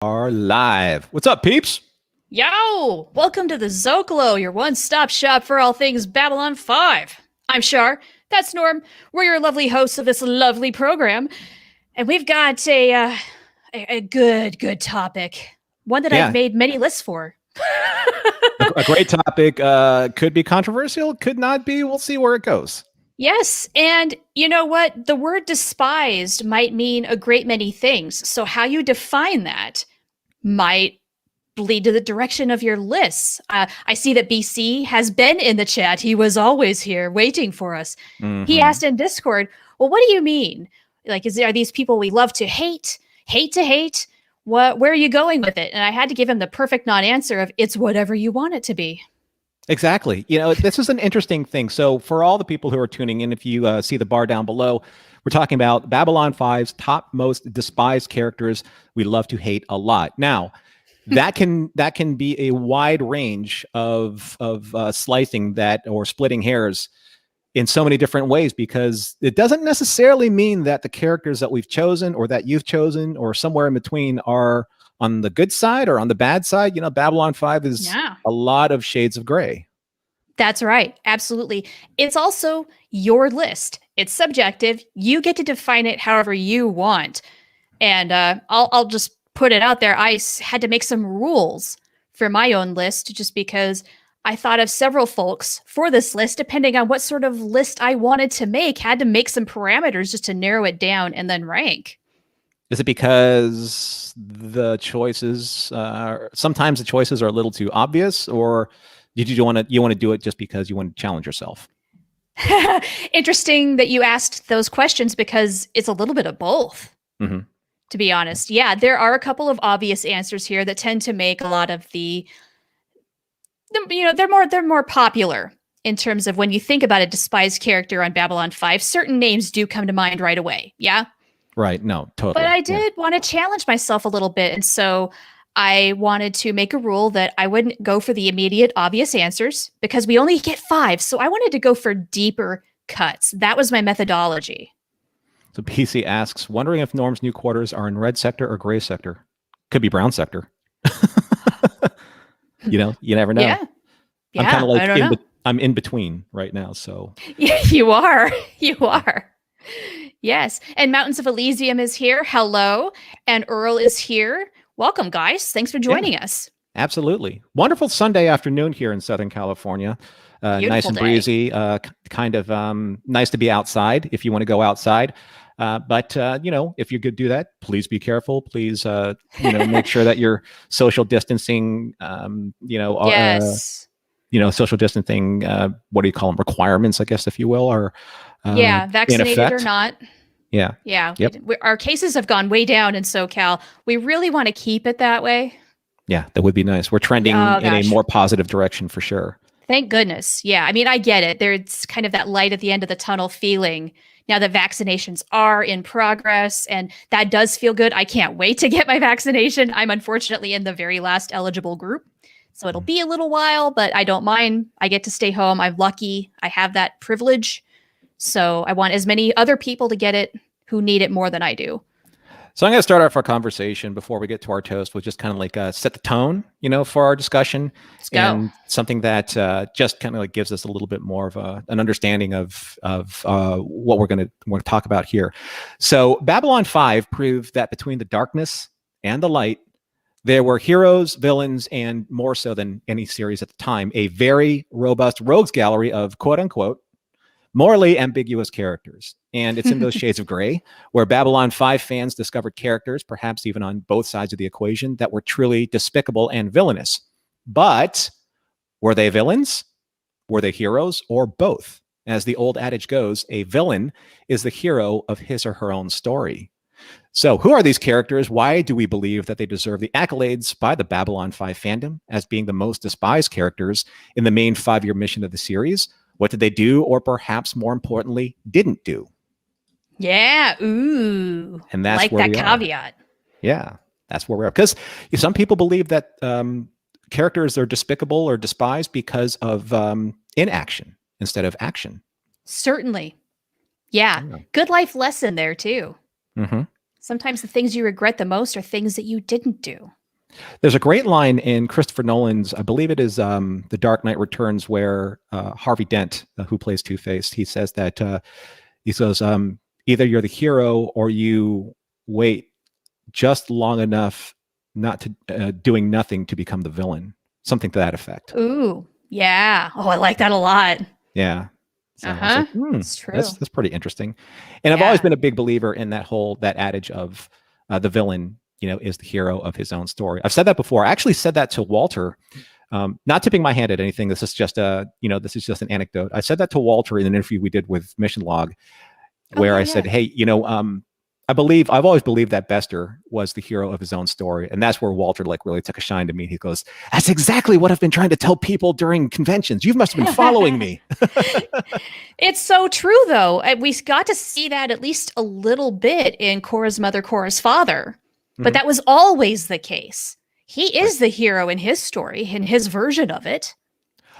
Are live. What's up, peeps? Yo! Welcome to the Zocalo, your one-stop shop for all things Babylon 5. I'm Shar. That's Norm. We're your lovely hosts of this lovely program. And we've got a good topic. One that I've Yeah, made many lists for. a great topic. Could be controversial, could not be. We'll see where it goes. Yes, and you know what? The word despised might mean a great many things. So how you define that might lead to the direction of your lists. I see that BC has been in the chat. He was always here waiting for us. He asked in Discord, well, what do you mean? Like, are these people we love to hate to hate? Where are you going with it? And I had to give him the perfect non-answer of it's whatever you want it to be. Exactly. You know, this is an interesting thing. So for all the people who are tuning in, if you see the bar down below, we're talking about Babylon 5's top most despised characters we love to hate a lot. Now, that can be a wide range of slicing that or splitting hairs in so many different ways, because it doesn't necessarily mean that the characters that we've chosen or that you've chosen or somewhere in between are on the good side or on the bad side. You know, Babylon 5 is a lot of shades of gray. That's right. Absolutely. It's also your list. It's subjective. You get to define it however you want. And I'll just put it out there. I had to make some rules for my own list just because I thought of several folks for this list, depending on what sort of list I wanted to make, had to make some parameters just to narrow it down and then rank. Is it because the choices, sometimes the choices are a little too obvious, or did you want to do it just because you want to challenge yourself? Interesting that you asked those questions because it's a little bit of both. To be honest. Yeah, there are a couple of obvious answers here that tend to make a lot of you know, they're more popular in terms of when you think about a despised character on Babylon 5, certain names do come to mind right away. Yeah. Right. No, totally. But I did want to challenge myself a little bit. And so I wanted to make a rule that I wouldn't go for the immediate obvious answers because we only get 5. So I wanted to go for deeper cuts. That was my methodology. So PC asks, wondering if Norm's new quarters are in red sector or gray sector. Could be brown sector. You know, you never know. Yeah. I'm kind of like I'm in between right now. So yeah, you are. You are. Yes. And Mountains of Elysium is here. Hello. And Earl is here. Welcome, guys. Thanks for joining us. Absolutely. Wonderful Sunday afternoon here in Southern California. Nice and breezy. Kind of nice to be outside if you want to go outside. But you know, if you could do that, please be careful. Please, you know, make sure that you're social distancing. Social distancing. What do you call them? Requirements, I guess, if you will, are vaccinated or not. Yeah. Yep. Our cases have gone way down in SoCal. We really want to keep it that way. Yeah, that would be nice. We're trending in a more positive direction for sure. Thank goodness. Yeah, I mean, I get it. There's kind of that light at the end of the tunnel feeling now that vaccinations are in progress, and that does feel good. I can't wait to get my vaccination. I'm unfortunately in the very last eligible group, so it'll be a little while, but I don't mind. I get to stay home. I'm lucky. I have that privilege. So I want as many other people to get it who need it more than I do. So I'm going to start off our conversation before we get to our toast with just kind of like set the tone, you know, for our discussion. Let's go. And something that just kind of like gives us a little bit more of an understanding of what we're going to talk about here. So Babylon 5 proved that between the darkness and the light, there were heroes, villains, and more so than any series at the time, a very robust rogues gallery of quote unquote morally ambiguous characters. And it's in those shades of gray where Babylon 5 fans discovered characters, perhaps even on both sides of the equation, that were truly despicable and villainous. But were they villains? Were they heroes? Or both? As the old adage goes, a villain is the hero of his or her own story. So who are these characters? Why do we believe that they deserve the accolades by the Babylon 5 fandom as being the most despised characters in the main 5-year mission of the series? What did they do, or perhaps more importantly, didn't do? Yeah. Ooh. And that's like where that caveat. Yeah, that's where we're at. Because some people believe that characters are despicable or despised because of inaction instead of action. Certainly. Yeah. Good life lesson there too. Mm-hmm. Sometimes the things you regret the most are things that you didn't do. There's a great line in Christopher Nolan's, I believe it is The Dark Knight Returns, where Harvey Dent, who plays Two-Face, he says that he says, either you're the hero or you wait just long enough not to doing nothing to become the villain. Something to that effect. Ooh, yeah. Oh, I like that a lot. Yeah. So I was like, It's true. that's pretty interesting. And I've always been a big believer in that adage of the villain, is the hero of his own story. I've said that before. I actually said that to Walter, not tipping my hand at anything. This is just this is just an anecdote. I said that to Walter in an interview we did with Mission Log, where I said, hey, I've always believed that Bester was the hero of his own story. And that's where Walter really took a shine to me. He goes, that's exactly what I've been trying to tell people during conventions. You must have been following me. It's so true, though. We got to see that at least a little bit in Korra's mother, Korra's father. But that was always the case. He is the hero in his story, in his version of it.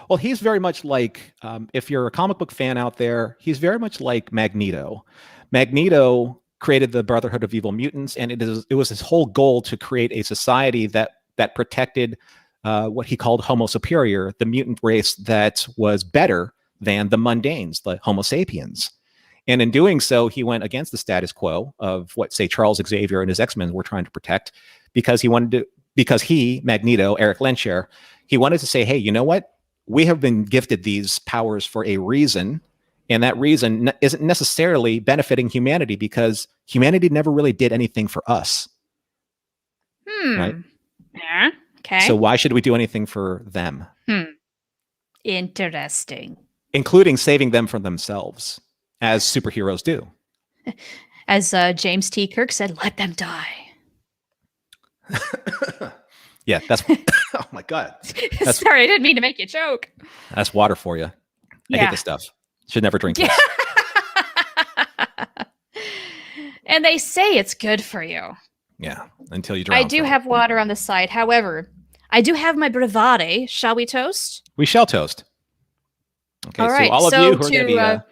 Well, he's very much like, if you're a comic book fan out there, he's very much like Magneto. Magneto created the Brotherhood of Evil Mutants, and it was his whole goal to create a society that protected what he called Homo Superior, the mutant race that was better than the mundanes, the Homo sapiens. And in doing so, he went against the status quo of what, say, Charles Xavier and his X-Men were trying to protect, because Magneto, Eric Lehnsherr, he wanted to say, hey, you know what? We have been gifted these powers for a reason. And that reason isn't necessarily benefiting humanity, because humanity never really did anything for us. Right? Yeah. Okay. So why should we do anything for them? Interesting. Including saving them from themselves, as superheroes do. As James T. Kirk said, let them die. Yeah, that's... oh, my God. Sorry, I didn't mean to make you choke. That's water for you. I hate this stuff. Should never drink this. And they say it's good for you. Yeah, until you drown. I do have water on the side. However, I do have my bravade. Shall we toast? We shall toast. Okay, all right. So all of you who are going to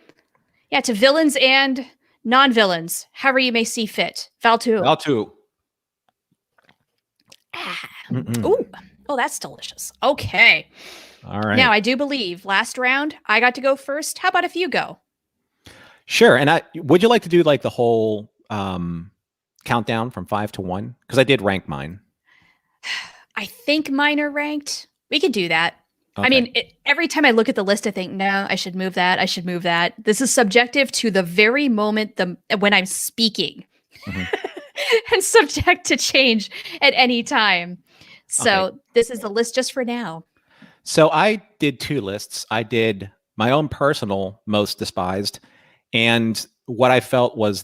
be... to villains and non-villains, however you may see fit. Valtu. Valtu. Ooh. Oh, that's delicious. Okay. All right. Now, I do believe last round, I got to go first. How about if you go? Sure. And would you like to do the whole countdown from 5 to 1? Because I did rank mine. I think mine are ranked. We could do that. Okay. I mean, every time I look at the list, I think, no, I should move that. I should move that. This is subjective to the very moment when I'm speaking and subject to change at any time. So this is the list just for now. So I did 2 lists. I did my own personal most despised, and what I felt was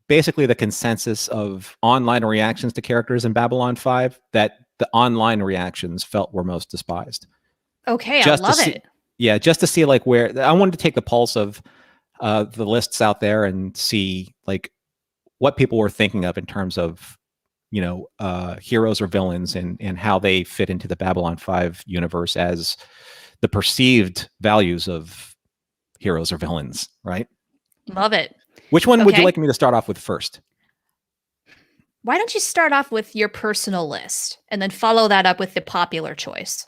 basically the consensus of online reactions to characters in Babylon 5, that the online reactions felt were most despised. Okay, I love it. Yeah, just to see where I wanted to take the pulse of the lists out there and see what people were thinking of in terms of heroes or villains, and how they fit into the Babylon 5 universe as the perceived values of heroes or villains, right? Love it. Which one would you like me to start off with first? Why don't you start off with your personal list and then follow that up with the popular choice?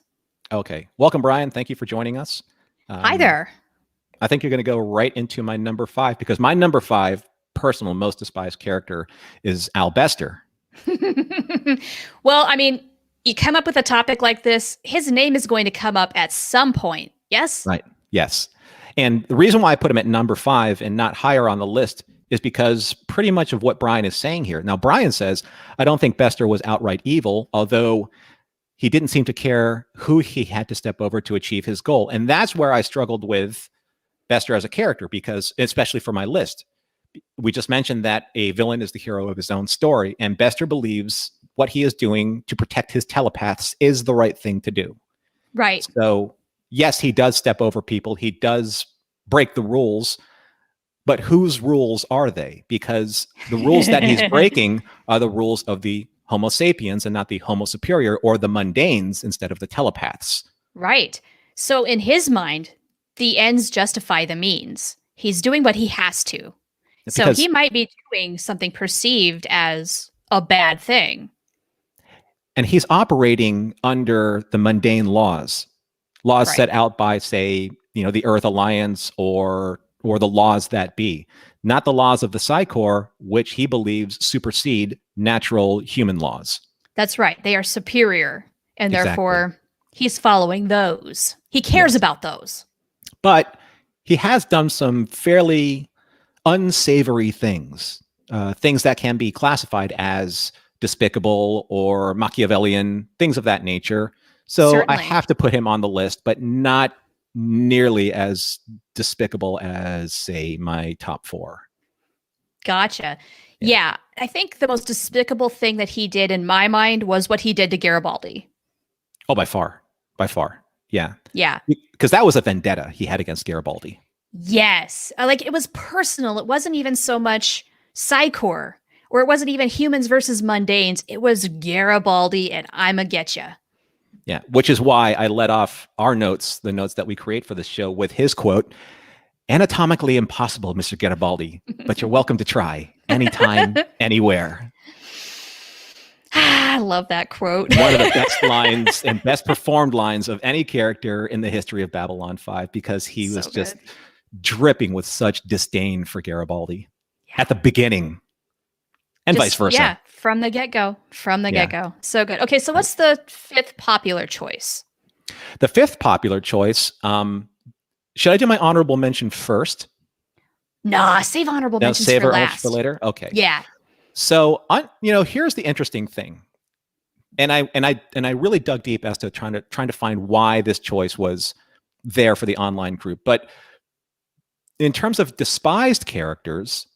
Okay. Welcome, Brian. Thank you for joining us. Hi there. I think you're going to go right into my number 5, because my number 5 personal most despised character is Al Bester. Well, I mean, you come up with a topic like this, his name is going to come up at some point. Yes? Right. Yes. And the reason why I put him at number 5 and not higher on the list is because pretty much of what Brian is saying here. Now, Brian says, I don't think Bester was outright evil, although he didn't seem to care who he had to step over to achieve his goal. And that's where I struggled with Bester as a character, because especially for my list, we just mentioned that a villain is the hero of his own story, and Bester believes what he is doing to protect his telepaths is the right thing to do. Right. So yes, he does step over people. He does break the rules, but whose rules are they? Because the rules that he's breaking are the rules of the Homo sapiens and not the Homo Superior or the mundanes instead of the telepaths. Right. So in his mind, the ends justify the means. He's doing what he has to. So because he might be doing something perceived as a bad thing. and he's operating under the mundane laws Right. set out by, say, the Earth Alliance or the laws that be, not the laws of the Psychor, which he believes supersede natural human laws. That's right. They are superior, and Exactly. therefore he's following those. He cares Yes. about those. But he has done some fairly unsavory things, things that can be classified as despicable or Machiavellian, things of that nature. So I Certainly. have to put him on the list, but not nearly as despicable as, say, my top four. Gotcha. Yeah. Yeah, I think the most despicable thing that he did in my mind was what he did to Garibaldi. Oh, by far. By far. Yeah. Yeah. Because that was a vendetta he had against Garibaldi. Yes. Like it was personal. It wasn't even so much Psychor, or it wasn't even humans versus mundanes. It was Garibaldi and I'ma getcha. Yeah. Which is why I let off our notes, the notes that we create for the show, with his quote: "Anatomically impossible, Mr. Garibaldi, but you're welcome to try anytime, anywhere." I love that quote. One of the best lines and best performed lines of any character in the history of Babylon 5, because he So was just good. dripping with such disdain for Garibaldi at the beginning, and vice versa. Yeah, from the get-go. From the Yeah. get-go. So good. Okay, so what's the fifth popular choice? The fifth popular choice, should I do my honorable mention first? Nah, save honorable Now mentions save for our last. for later? Okay. Yeah. So, here's the interesting thing. And I really dug deep as to trying to find why this choice was there for the online group. But in terms of despised characters,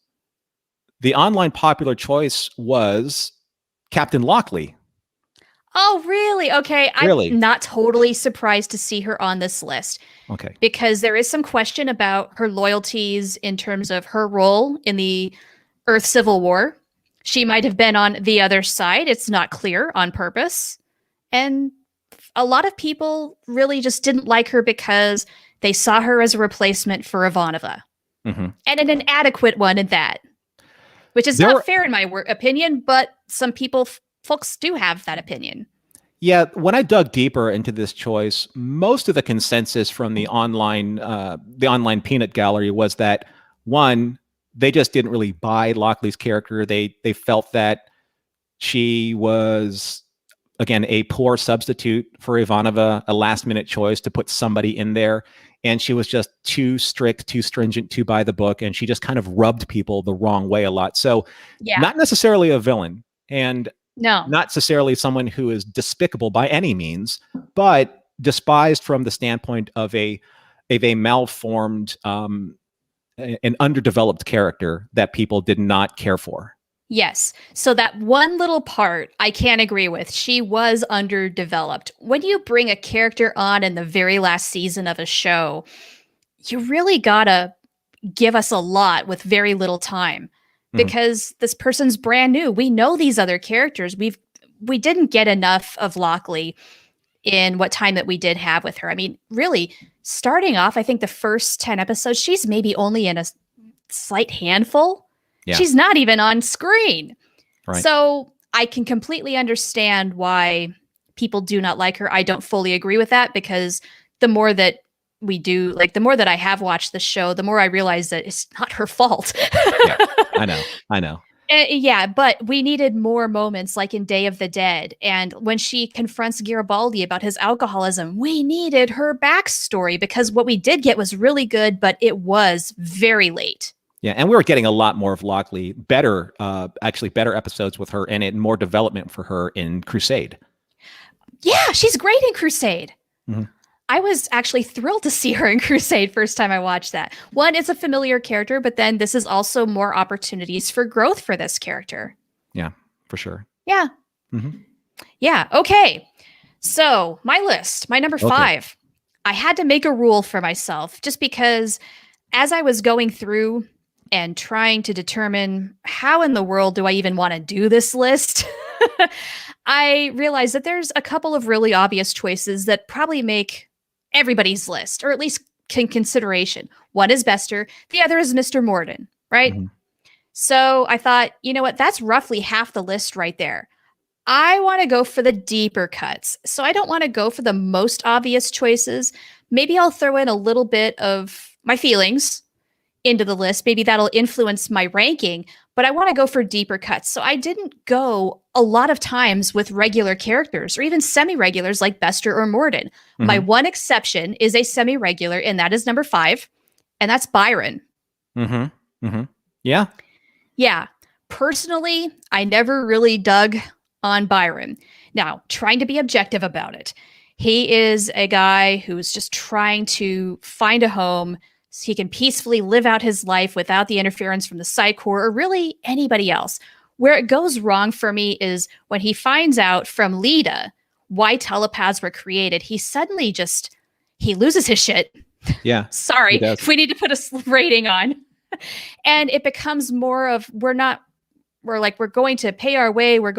the online popular choice was Captain Lockley. Oh, really? Okay, I'm Really? not totally surprised to see her on this list Okay. because there is some question about her loyalties in terms of her role in the Earth Civil War. She might have been on the other side. It's not clear on purpose. And a lot of people really just didn't like her because they saw her as a replacement for Ivanova, Mm-hmm. and an inadequate one at that, which is There not were, fair in my opinion, but some people, folks do have that opinion. yeah, when I dug deeper into this choice, most of the consensus from the online peanut gallery was that, one, they just didn't really buy Lockley's character. They felt that she was, again, a poor substitute for Ivanova, a last minute choice to put somebody in there. And she was just too strict, too stringent, too by the book. And she just kind of rubbed people the wrong way a lot. So Yeah. not necessarily a villain, and No. not necessarily someone who is despicable by any means, but despised from the standpoint of a malformed, an underdeveloped character that people did not care for. Yes. So that one little part I can't agree with. She was underdeveloped. When you bring a character on in the very last season of a show, you really gotta give us a lot with very little time, because this person's brand new. We know these other characters. We didn't get enough of Lockley in what time that we did have with her. I mean, really, starting off, I think the first 10 episodes, she's maybe only in a slight handful. Yeah. She's not even on screen. Right. So I can completely understand why people do not like her. I don't fully agree with that, because the more that we do, like the more that I have watched the show, the more I realize that it's not her fault. Yeah, I know. Yeah, but we needed more moments like in Day of the Dead. And when she confronts Garibaldi about his alcoholism, we needed her backstory, because what we did get was really good, but it was very late. Yeah, and we were getting a lot more of Lockley, better episodes with her in it, and more development for her in Crusade. Yeah, she's great in Crusade. Mm-hmm. I was actually thrilled to see her in Crusade first time I watched that. One, it's a familiar character, but then this is also more opportunities for growth for this character. Yeah, for sure. Yeah. Mm-hmm. Yeah. Okay. So my list, my number 5, I had to make a rule for myself, just because as I was going through and trying to determine how in the world do I even want to do this list, I realized that there's a couple of really obvious choices that probably make everybody's list, or at least consideration. One is Bester, the other is Mr. Morden, right? Mm-hmm. So I thought, you know what? That's roughly half the list right there. I want to go for the deeper cuts. So I don't want to go for the most obvious choices. Maybe I'll throw in a little bit of my feelings into the list. Maybe that'll influence my ranking, but I want to go for deeper cuts. So I didn't go a lot of times with regular characters or even semi-regulars like Bester or Morden. My one exception is a semi-regular, and that is number 5, and that's Byron. Yeah. Yeah. Personally, I never really dug on Byron. Now, trying to be objective about it, he is a guy who's just trying to find a home so he can peacefully live out his life without the interference from the Psi Corps or really anybody else. Where it goes wrong for me is when he finds out from Leda why telepaths were created, he suddenly he loses his shit. Yeah. Sorry, if we need to put a rating on. And it becomes more of we're going to pay our way. We're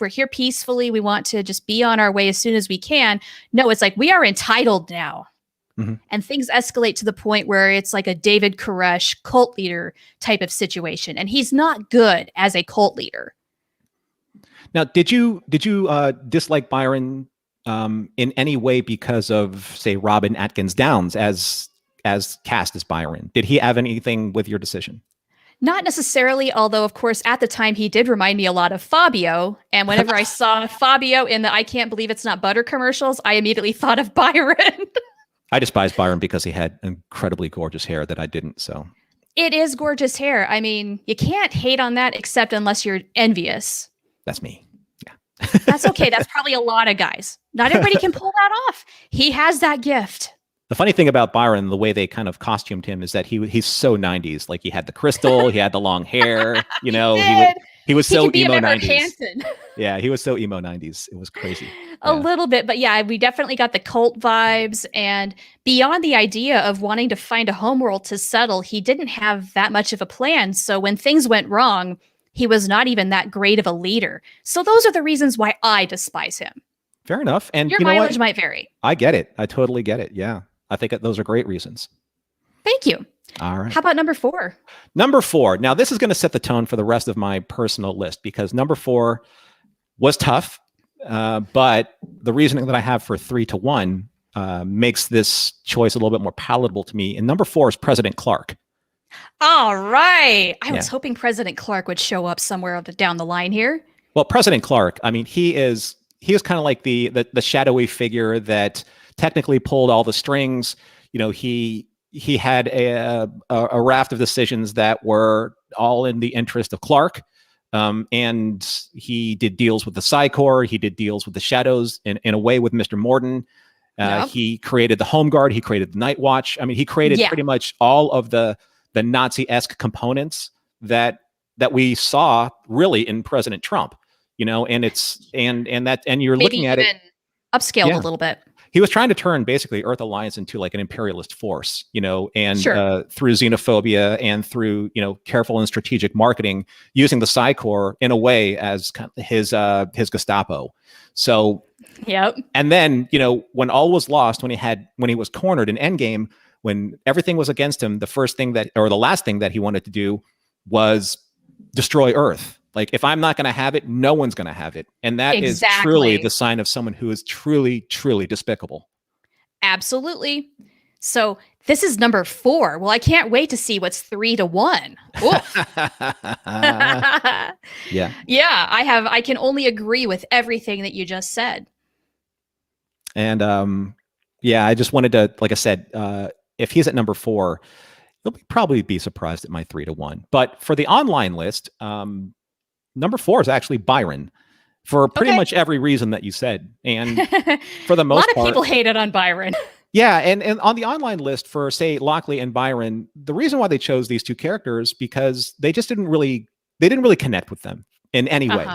here peacefully. We want to just be on our way as soon as we can. No, it's like we are entitled now. And things escalate to the point where it's like a David Koresh cult leader type of situation. And he's not good as a cult leader. Now, did you dislike Byron in any way because of, say, Robin Atkins Downs as cast as Byron? Did he have anything with your decision? Not necessarily, although, of course, at the time, he did remind me a lot of Fabio. And whenever I saw Fabio in the I Can't Believe It's Not Butter commercials, I immediately thought of Byron. I despise Byron because he had incredibly gorgeous hair that I didn't, so. It is gorgeous hair. I mean, you can't hate on that except unless you're envious. That's me. Yeah. That's okay. That's probably a lot of guys. Not everybody can pull that off. He has that gift. The funny thing about Byron, the way they kind of costumed him, is that he's so 90s. Like, he had the crystal, he had the long hair, you know, he was so emo 90s. Yeah, he was so emo 90s. It was crazy. A little bit, but yeah, we definitely got the cult vibes. And beyond the idea of wanting to find a homeworld to settle, he didn't have that much of a plan. So when things went wrong, he was not even that great of a leader. So those are the reasons why I despise him. Fair enough. And your mileage might vary. I get it. I totally get it. Yeah. I think those are great reasons. Thank you. All right. How about number 4? Number 4. Now, this is going to set the tone for the rest of my personal list because number 4 was tough. But the reasoning that I have for 3 to 1 makes this choice a little bit more palatable to me. And number 4 is President Clark. All right. I was hoping President Clark would show up somewhere down the line here. Well, President Clark, I mean, he is kind of like the shadowy figure that technically pulled all the strings. You know, he had a raft of decisions that were all in the interest of Clark. And he did deals with the Psi Corps. He did deals with the Shadows in a way with Mr. Morden. He created the Home Guard. He created the Night Watch. I mean, he created pretty much all of the Nazi-esque components that we saw really in President Trump. You know, and it's and you're maybe looking at it upscaled a little bit. He was trying to turn basically Earth Alliance into like an imperialist force, you know, and through xenophobia and through, you know, careful and strategic marketing, using the Psi Corps in a way as kind of his Gestapo. So, and then, you know, when all was lost, when he was cornered in Endgame, when everything was against him, the last thing that he wanted to do was destroy Earth. Like, if I'm not going to have it, no one's going to have it. And that is truly the sign of someone who is truly, truly despicable. Absolutely. So this is number 4. Well, I can't wait to see what's 3 to 1. Yeah. I can only agree with everything that you just said. And I just wanted to, like I said, if he's at number 4, you'll probably be surprised at my 3 to 1. But for the online list, number 4 is actually Byron, for pretty much every reason that you said. And for the most part, a lot of people hated on Byron. Yeah, and on the online list for, say, Lockley and Byron, the reason why they chose these 2 characters because they just didn't really connect with them in any way.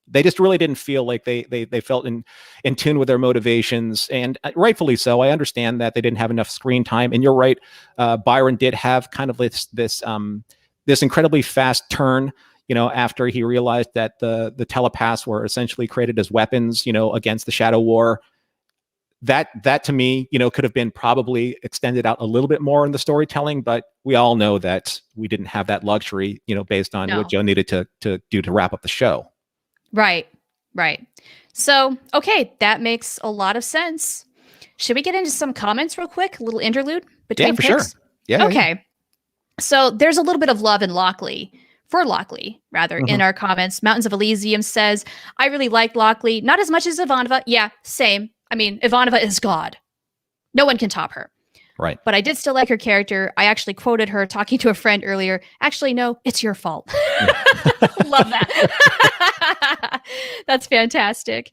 They just really didn't feel like they felt in tune with their motivations, and rightfully so. I understand that they didn't have enough screen time, and you're right. Byron did have kind of this incredibly fast turn, you know, after he realized that the telepaths were essentially created as weapons, you know, against the Shadow War. that to me, could have been probably extended out a little bit more in the storytelling, but we all know that we didn't have that luxury, based on what Joe needed to do to wrap up the show. Right. So, okay, that makes a lot of sense. Should we get into some comments real quick? A little interlude between for picks? Sure. Yeah. Okay. Yeah. So there's a little bit of love in Lockley, in our comments. Mountains of Elysium says, I really like Lockley, not as much as Ivanova. Yeah, same. I mean, Ivanova is God. No one can top her. Right. But I did still like her character. I actually quoted her talking to a friend earlier. Actually, no, it's your fault. Love that. That's fantastic.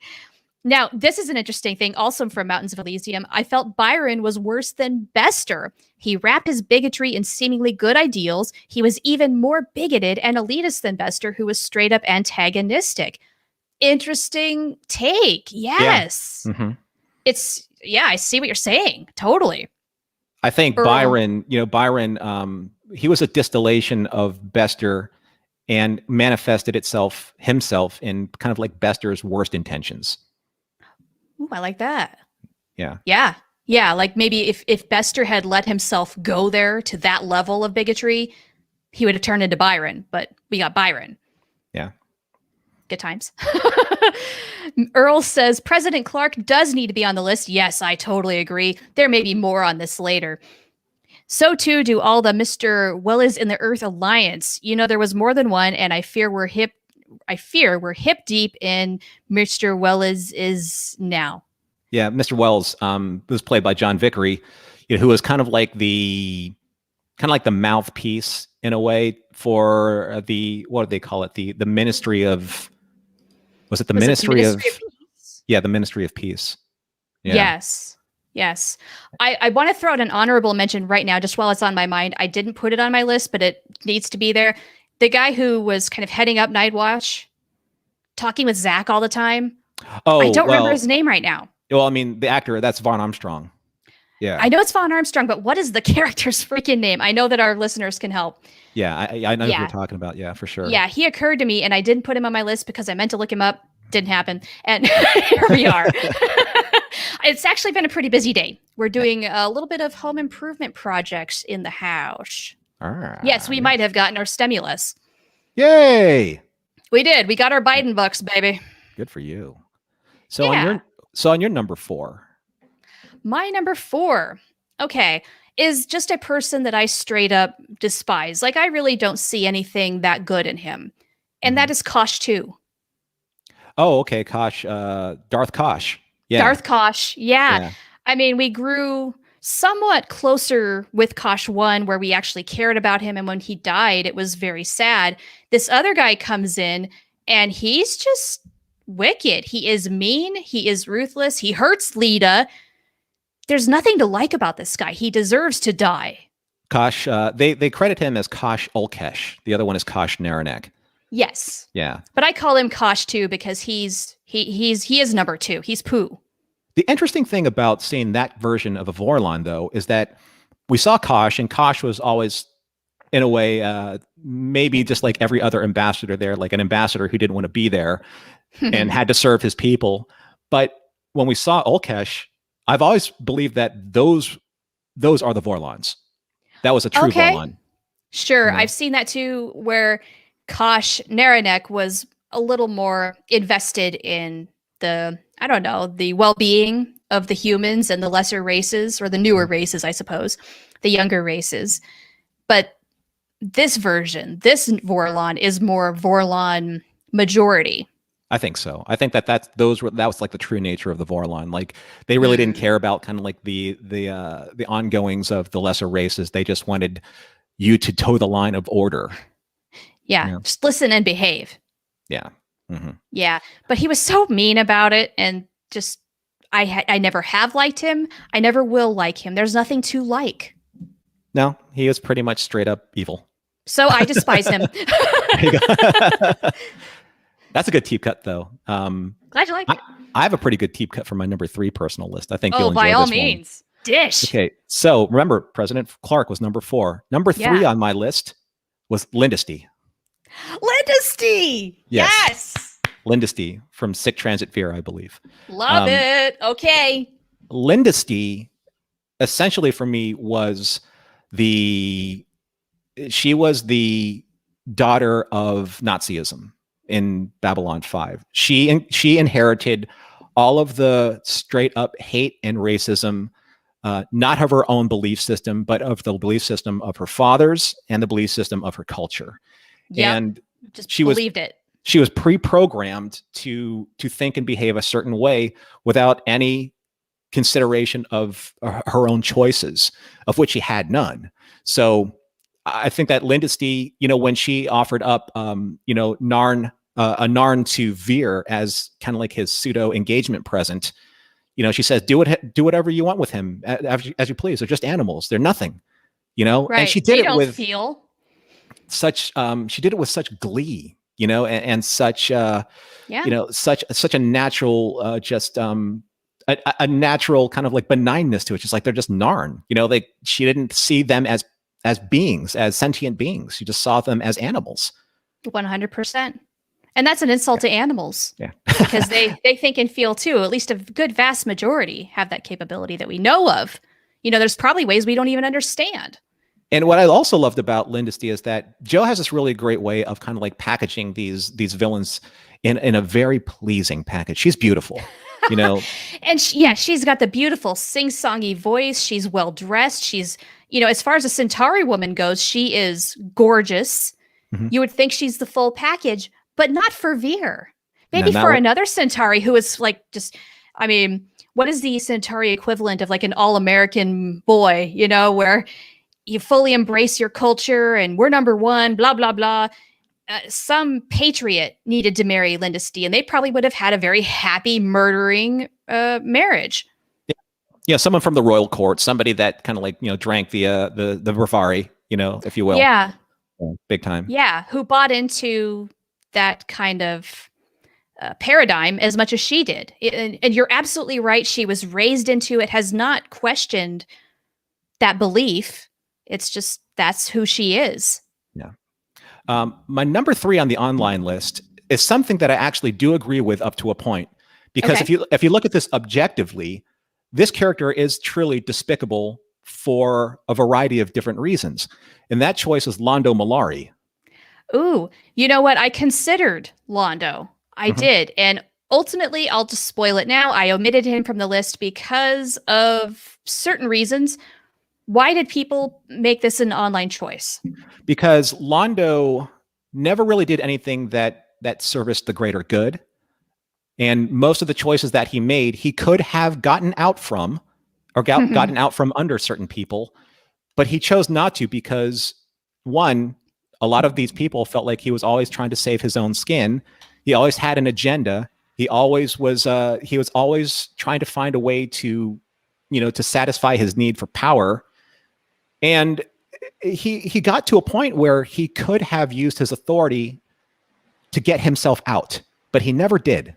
Now, this is an interesting thing also from Mountains of Elysium. I felt Byron was worse than Bester. He wrapped his bigotry in seemingly good ideals. He was even more bigoted and elitist than Bester, who was straight up antagonistic. Interesting take. Yes. Yeah. Mm-hmm. I see what you're saying. Totally. I think Byron, he was a distillation of Bester and manifested himself in kind of like Bester's worst intentions. Ooh, I like that. Yeah. Yeah. Like maybe if Bester had let himself go there to that level of bigotry, he would have turned into Byron, but we got Byron. Yeah. Good times. Earl says President Clark does need to be on the list. Yes, I totally agree. There may be more on this later. So too do all the Mr. Wellis in the Earth Alliance. There was more than one, and I fear we're hip deep in Mr. Wells is now. Yeah, Mr. Wells was played by John Vickery, who was kind of like the mouthpiece in a way for what do they call it? The Ministry of Ministry of Peace? Yeah, the Ministry of Peace. Yeah. Yes. I want to throw out an honorable mention right now, just while it's on my mind. I didn't put it on my list, but it needs to be there. The guy who was kind of heading up Night Watch, talking with Zach all the time. Oh, I don't remember his name right now. Well, I mean, the actor, that's Vaughn Armstrong. Yeah. I know it's Vaughn Armstrong, but what is the character's freaking name? I know that our listeners can help. Yeah, I know what you're talking about. Yeah, for sure. Yeah, he occurred to me, and I didn't put him on my list because I meant to look him up. Didn't happen. And here we are. It's actually been a pretty busy day. We're doing a little bit of home improvement projects in the house. Yes, we might have gotten our stimulus. Yay! We did. We got our Biden bucks, baby. Good for you. So on your number 4. My number 4, okay, is just a person that I straight up despise. Like, I really don't see anything that good in him. And that is Kosh 2. Oh, okay. Kosh, Darth Kosh. Yeah. Darth Kosh. Yeah. I mean, we grew somewhat closer with Kosh 1, where we actually cared about him. And when he died, it was very sad. This other guy comes in and he's just wicked. He is mean. He is ruthless. He hurts Lita. There's nothing to like about this guy. He deserves to die. Kosh, they credit him as Kosh Ulkesh. The other one is Kosh Naranek. Yes. Yeah. But I call him Kosh 2 because he is number 2. He's poo. The interesting thing about seeing that version of a Vorlon, though, is that we saw Kosh, and Kosh was always, in a way, maybe just like every other ambassador there, like an ambassador who didn't want to be there and had to serve his people. But when we saw Ulkesh, I've always believed that those are the Vorlons. That was a true Vorlon. Sure. I've seen that too, where Kosh Naranek was a little more invested in the well-being of the humans and the lesser races, or the newer races, I suppose, the younger races. But this version, this Vorlon is more Vorlon majority. I think so. I think that was like the true nature of the Vorlon. Like, they really didn't care about kind of like the ongoings of the lesser races. They just wanted you to toe the line of order. Yeah. Just listen and behave. Yeah. Mm-hmm. Yeah. But he was so mean about it, and just I never have liked him. I never will like him. There's nothing to like. No, he is pretty much straight up evil. So I despise him. That's a good deep cut, though. Glad you like it. I have a pretty good deep cut for my number 3 personal list. I think you'll enjoy by all this means. Dish. Okay, so remember, President Clark was number 4. Number 3 on my list was Lindesty. Lindesty! Yes! Lindesty from Sick Transit Fear, I believe. Love it. Okay. Lindesty, essentially for me, she was the daughter of Nazism in Babylon 5. She inherited all of the straight up hate and racism, not of her own belief system, but of the belief system of her fathers and the belief system of her culture. Yep. And Just she believed it. She was pre-programmed to think and behave a certain way without any consideration of her own choices, of which she had none. So I think that Lindesty, when she offered up, Narn, a Narn to Veer as kind of like his pseudo engagement present, she says, do whatever you want with him as you please. They're just animals. They're nothing, Right. And she did it with feel such, she did it with such glee, and such, such a natural, just, a natural kind of like benignness to it. Just like they're just Narn, she didn't see them as beings, as sentient beings. She just saw them as animals. 100%. And that's an insult to animals. Yeah. Because they think and feel too. At least a good vast majority have that capability that we know of. There's probably ways we don't even understand. And what I also loved about Lindesty is that Joe has this really great way of kind of like packaging these villains in a very pleasing package. She's beautiful. And she's got the beautiful sing-songy voice. She's well dressed. She's, as far as a Centauri woman goes, she is gorgeous. Mm-hmm. You would think she's the full package, but not for Veer. Maybe for another Centauri who is like what is the Centauri equivalent of like an all-American boy, where you fully embrace your culture and we're number one, blah, blah, blah. Some patriot needed to marry Lindesty, and they probably would have had a very happy murdering marriage. Yeah, someone from the royal court, somebody that kind of like drank the Bravari, if you will. Yeah, big time. Yeah, who bought into that kind of paradigm as much as she did, and you're absolutely right. She was raised into it, has not questioned that belief. It's just that's who she is. Yeah. My number 3 on the online list is something that I actually do agree with up to a point, because if you look at this objectively, this character is truly despicable for a variety of different reasons, and that choice is Londo Mollari. Ooh, you know what? I considered Londo. I did, and ultimately, I'll just spoil it now. I omitted him from the list because of certain reasons. Why did people make this an online choice? Because Londo never really did anything that serviced the greater good. And most of the choices that he made, he could have gotten out from, or gotten out from under certain people, but he chose not to because, one, a lot of these people felt like he was always trying to save his own skin. He always had an agenda. He was always trying to find a way to, to satisfy his need for power. And he got to a point where he could have used his authority to get himself out, but he never did.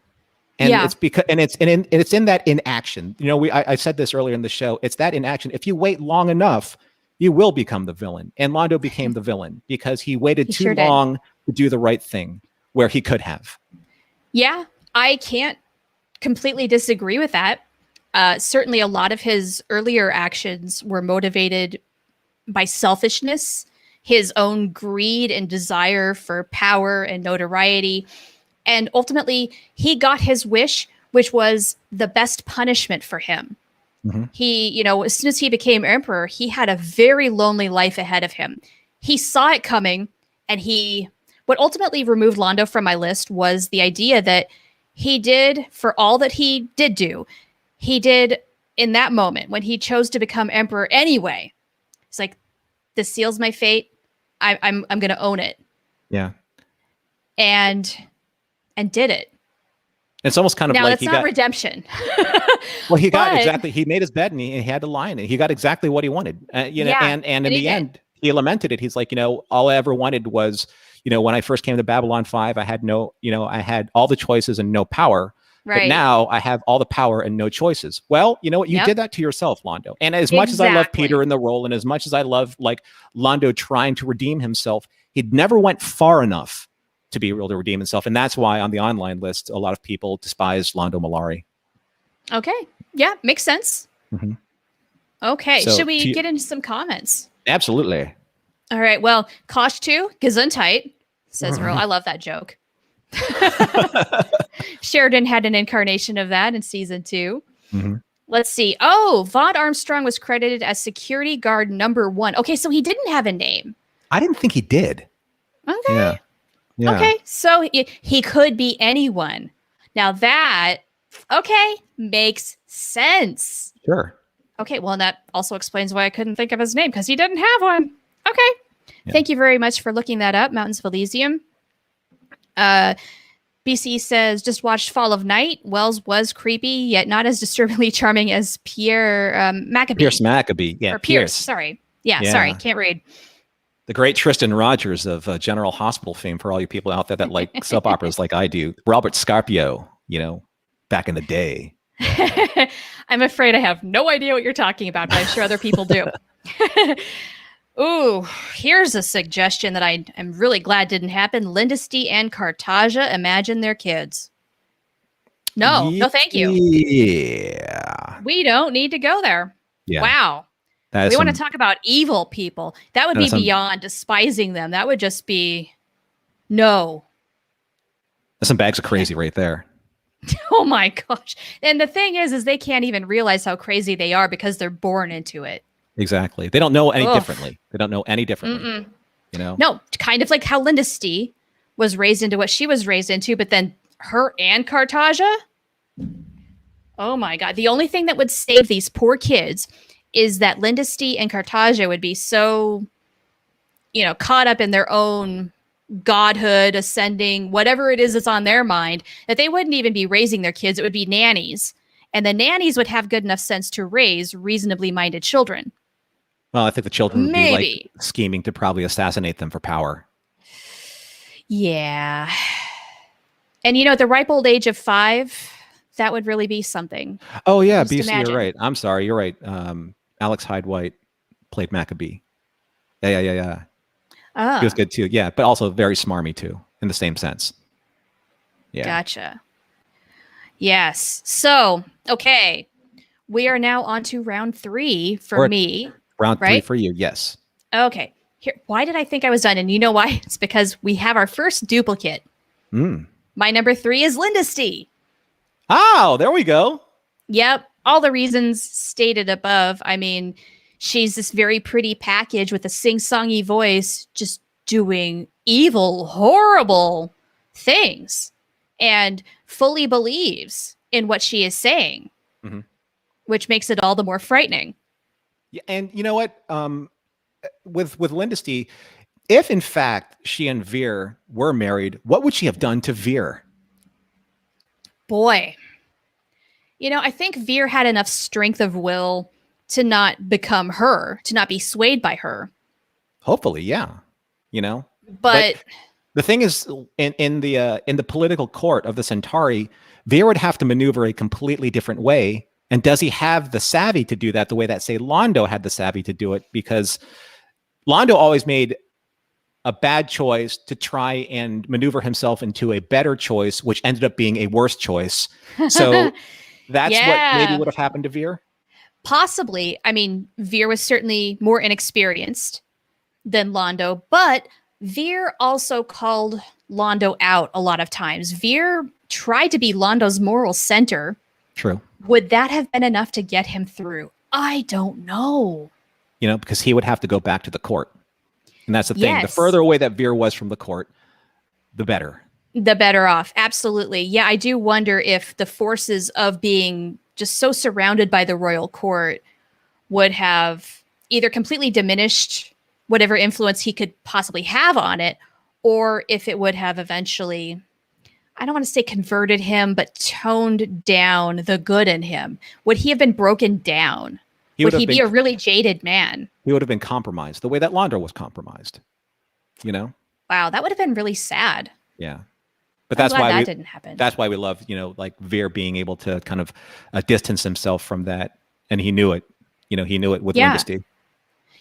And it's because it's in that inaction. I said this earlier in the show. It's that inaction. If you wait long enough, you will become the villain. And Londo became the villain because he waited too long to do the right thing where he could have. Yeah, I can't completely disagree with that. Certainly, a lot of his earlier actions were motivated by selfishness, his own greed and desire for power and notoriety. And ultimately, he got his wish, which was the best punishment for him. Mm-hmm. He, as soon as he became emperor, he had a very lonely life ahead of him. He saw it coming, and what ultimately removed Londo from my list was the idea that he did, for all that he did do, he did in that moment when he chose to become emperor anyway. It's like, this seals my fate. I'm going to own it. Yeah. And did it. It's almost kind of now, like that's not redemption. Well, he got exactly. He made his bed and he had to lie in it. He got exactly what he wanted. And in the end, he lamented it. He's like, all I ever wanted was, when I first came to Babylon 5, I had I had all the choices and no power. Right. But now I have all the power and no choices. Well, you know what? You did that to yourself, Londo. And as much as I love Peter in the role, and as much as I love like Londo trying to redeem himself, he never went far enough to be able to redeem himself. And that's why on the online list, a lot of people despise Londo Mollari. Okay. Yeah, makes sense. Mhm. Okay. So Should we get into some comments? absolutely. All right. Well, Kosh 2, Gesundheit, says Earl. I love that joke. Sheridan had an incarnation of that in season 2. Mhm. Let's see. Oh, Vaughn Armstrong was credited as security guard number 1. Okay, so he didn't have a name. I didn't think he did. Okay. Yeah. Yeah. Okay, so he could be anyone. Now that, okay, makes sense. Sure. Okay, well, and that also explains why I couldn't think of his name, because he didn't have one. Okay. Yeah. Thank you very much for looking that up, Mountains of Elysium. BC says, just watched Fall of Night. Wells was creepy, yet not as disturbingly charming as Pierre Maccabee. Pierce Maccabee. Yeah. Or Pierce, sorry. Yeah, sorry, can't read. The great Tristan Rogers of General Hospital fame, for all you people out there that like soap operas like I do. Robert Scarpio, back in the day. I'm afraid I have no idea what you're talking about, but I'm sure other people do. Ooh, here's a suggestion that I am really glad didn't happen. Lindesty and Cartagia imagine their kids. No, thank you. Yeah. We don't need to go there. Yeah. Wow. We want to talk about evil people. That would be beyond despising them. That would just be no. That's some bags of crazy right there. Oh my gosh. And the thing is they can't even realize how crazy they are because they're born into it. Exactly. They don't know any differently. They don't know any differently. No, kind of like how Lindesty was raised into what she was raised into, but then her and Cartagia. Oh my God. The only thing that would save these poor kids is that Lindesty and Cartagia would be so, caught up in their own godhood, ascending, whatever it is that's on their mind, that they wouldn't even be raising their kids. It would be nannies. And the nannies would have good enough sense to raise reasonably minded children. Well, I think the children would be like scheming to probably assassinate them for power. Yeah. And at the ripe old age of 5, that would really be something. Oh yeah, BC, you're right. I'm sorry, you're right. Alex Hyde White played Maccabee. Yeah. He was good too. Yeah, but also very smarmy too, in the same sense. Yeah. Gotcha. Yes. So, okay. We are now on to round 3 for me. Round 3 for you, yes. Okay. Here, why did I think I was done? And you know why? It's because we have our first duplicate. My number 3 is Lindesty. Oh, there we go. Yep. All the reasons stated above. I mean, she's this very pretty package with a sing-songy voice, just doing evil, horrible things, and fully believes in what she is saying, which makes it all the more frightening. Yeah, and you know what? With Lindesty, if in fact she and Veer were married, what would she have done to Veer? Boy, I think Veer had enough strength of will to not become her, to not be swayed by her. Hopefully, yeah. But the thing is, in the political court of the Centauri, Veer would have to maneuver a completely different way. And does he have the savvy to do that the way that, say, Londo had the savvy to do it? Because Londo always made a bad choice to try and maneuver himself into a better choice, which ended up being a worse choice. So that's what maybe would have happened to Veer? Possibly. I mean, Veer was certainly more inexperienced than Londo, but Veer also called Londo out a lot of times. Veer tried to be Londo's moral center. True. Would that have been enough to get him through? I don't know. Because he would have to go back to the court. And that's the thing. Yes. The further away that Veer was from the court, the better. The better off. Absolutely. Yeah, I do wonder if the forces of being just so surrounded by the royal court would have either completely diminished whatever influence he could possibly have on it, or if it would have eventually, I don't want to say converted him, but toned down the good in him. Would he have been broken down? Would he be a really jaded man? He would have been compromised the way that Londo was compromised. Wow, that would have been really sad. Yeah. But that's why that didn't happen. That's why we love, like Veer being able to kind of distance himself from that. And he knew it. He knew it with Lindesty.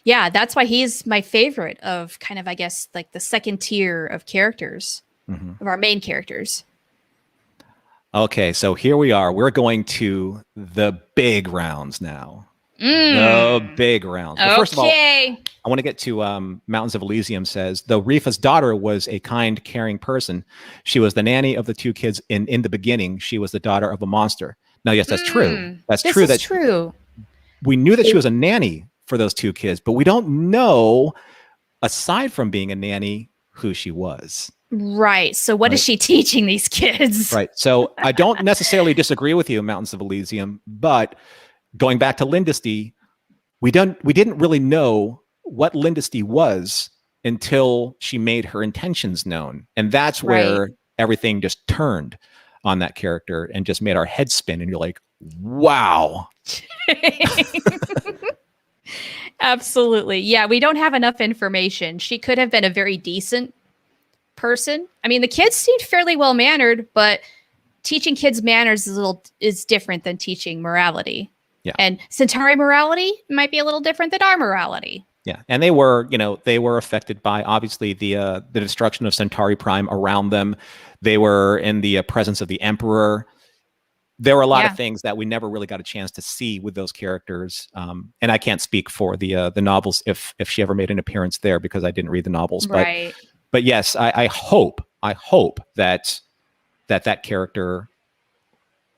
Yeah, that's why he's my favorite of kind of, I guess, like the second tier of characters, of our main characters. Okay, so here we are. We're going to the big rounds now. The Mm. big rounds. Well, first of all, Okay. I want to get to Mountains of Elysium says, though Rifa's daughter was a kind, caring person, she was the nanny of the two kids in the beginning. She was the daughter of a monster. Now, yes, that's true. That's This true. is That true. we knew that she was a nanny for those two kids, but we don't know, aside from being a nanny, who she was. Right. So what is Right. she teaching these kids? Right. So I don't necessarily disagree with you, Mountains of Elysium, but going back to Lindesty, we didn't really know what Lindesty was until she made her intentions known. And that's where Right. everything just turned on that character and just made our head spin. And you're like, wow. Absolutely. Yeah, we don't have enough information. She could have been a very decent person. I mean, the kids seemed fairly well mannered, but teaching kids manners is different than teaching morality. Yeah. And Centauri morality might be a little different than our morality. Yeah, and they were affected by obviously the destruction of Centauri Prime around them. They were in the presence of the Emperor. There were a lot of things that we never really got a chance to see with those characters. And I can't speak for the novels if she ever made an appearance there because I didn't read the novels. Right. But yes, I hope that character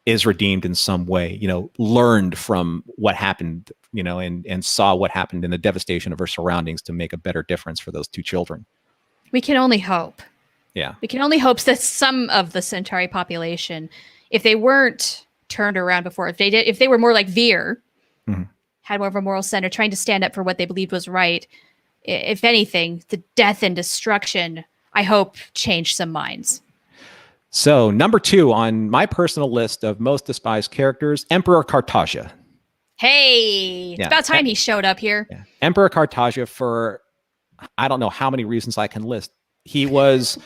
is redeemed in some way, learned from what happened, and saw what happened in the devastation of her surroundings to make a better difference for those two children. We can only hope. Yeah. We can only hope that some of the Centauri population, if they weren't turned around before, if they were more like Veer, had more of a moral center, trying to stand up for what they believed was right, if anything, the death and destruction, I hope, changed some minds. So number 2 on my personal list of most despised characters, Emperor Cartagia. Hey, it's about time he showed up here. Yeah. Emperor Cartagia, for I don't know how many reasons I can list. He was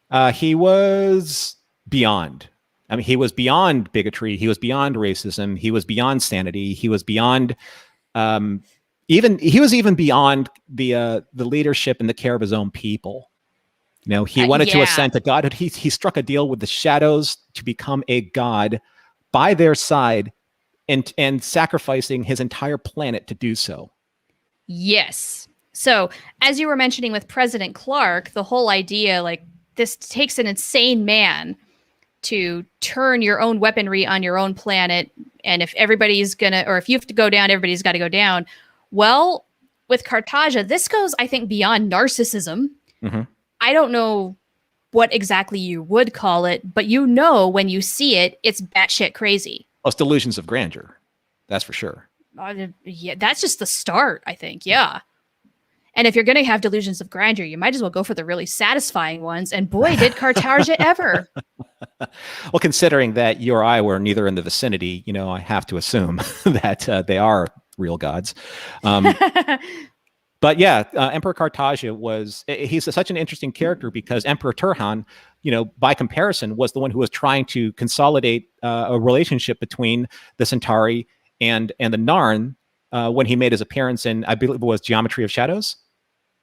beyond. I mean, he was beyond bigotry. He was beyond racism. He was beyond sanity. He was beyond he was even beyond the leadership and the care of his own people. He wanted to ascend to God. He struck a deal with the shadows to become a god by their side and sacrificing his entire planet to do so. Yes. So, as you were mentioning with President Clark, the whole idea, like, this takes an insane man to turn your own weaponry on your own planet. And if everybody's if you have to go down, everybody's got to go down. Well, with Cartagia, this goes, I think, beyond narcissism. Mm-hmm. I don't know what exactly you would call it, but when you see it, it's batshit crazy. Well, it's delusions of grandeur. That's for sure. Yeah, that's just the start, I think. Yeah. And if you're going to have delusions of grandeur, you might as well go for the really satisfying ones. And boy, did Cartagia ever. Well, considering that you or I were neither in the vicinity, I have to assume that they are real gods. But yeah, Emperor Cartagia he's such an interesting character because Emperor Turhan, by comparison, was the one who was trying to consolidate a relationship between the Centauri and the Narn when he made his appearance in, I believe it was Geometry of Shadows.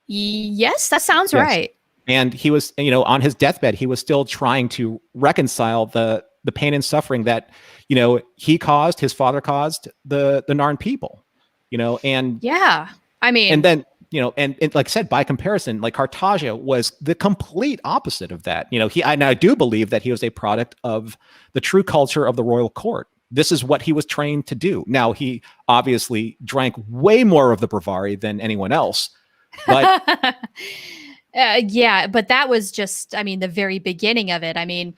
Yes, that sounds right. And he was, on his deathbed, he was still trying to reconcile the pain and suffering that, he caused, his father caused the Narn people, and yeah. I mean, and then, and like I said, by comparison, like Cartagia was the complete opposite of that. And I do believe that he was a product of the true culture of the royal court. This is what he was trained to do. Now, he obviously drank way more of the Bravari than anyone else. But yeah, but that was just, the very beginning of it. Where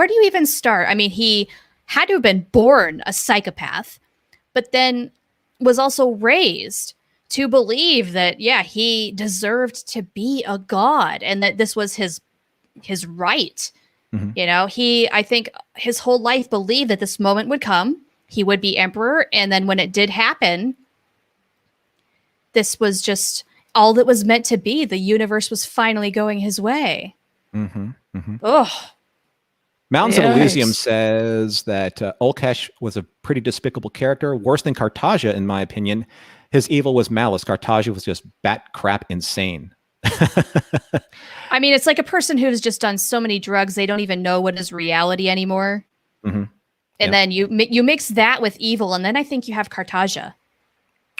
do you even start? He had to have been born a psychopath, but then was also raised to believe that, he deserved to be a god and that this was his right. Mm-hmm. I think his whole life believed that this moment would come. He would be emperor. And then when it did happen, this was just all that was meant to be. The universe was finally going his way. Mm-hmm. Mm-hmm. Ugh. Mountains of Elysium says that Ulkesh was a pretty despicable character, worse than Cartagia, in my opinion. His evil was malice. Cartagia was just bat crap insane. I mean, it's like a person who's just done so many drugs, they don't even know what is reality anymore. Mm-hmm. And then you mix that with evil, and then I think you have Cartagia.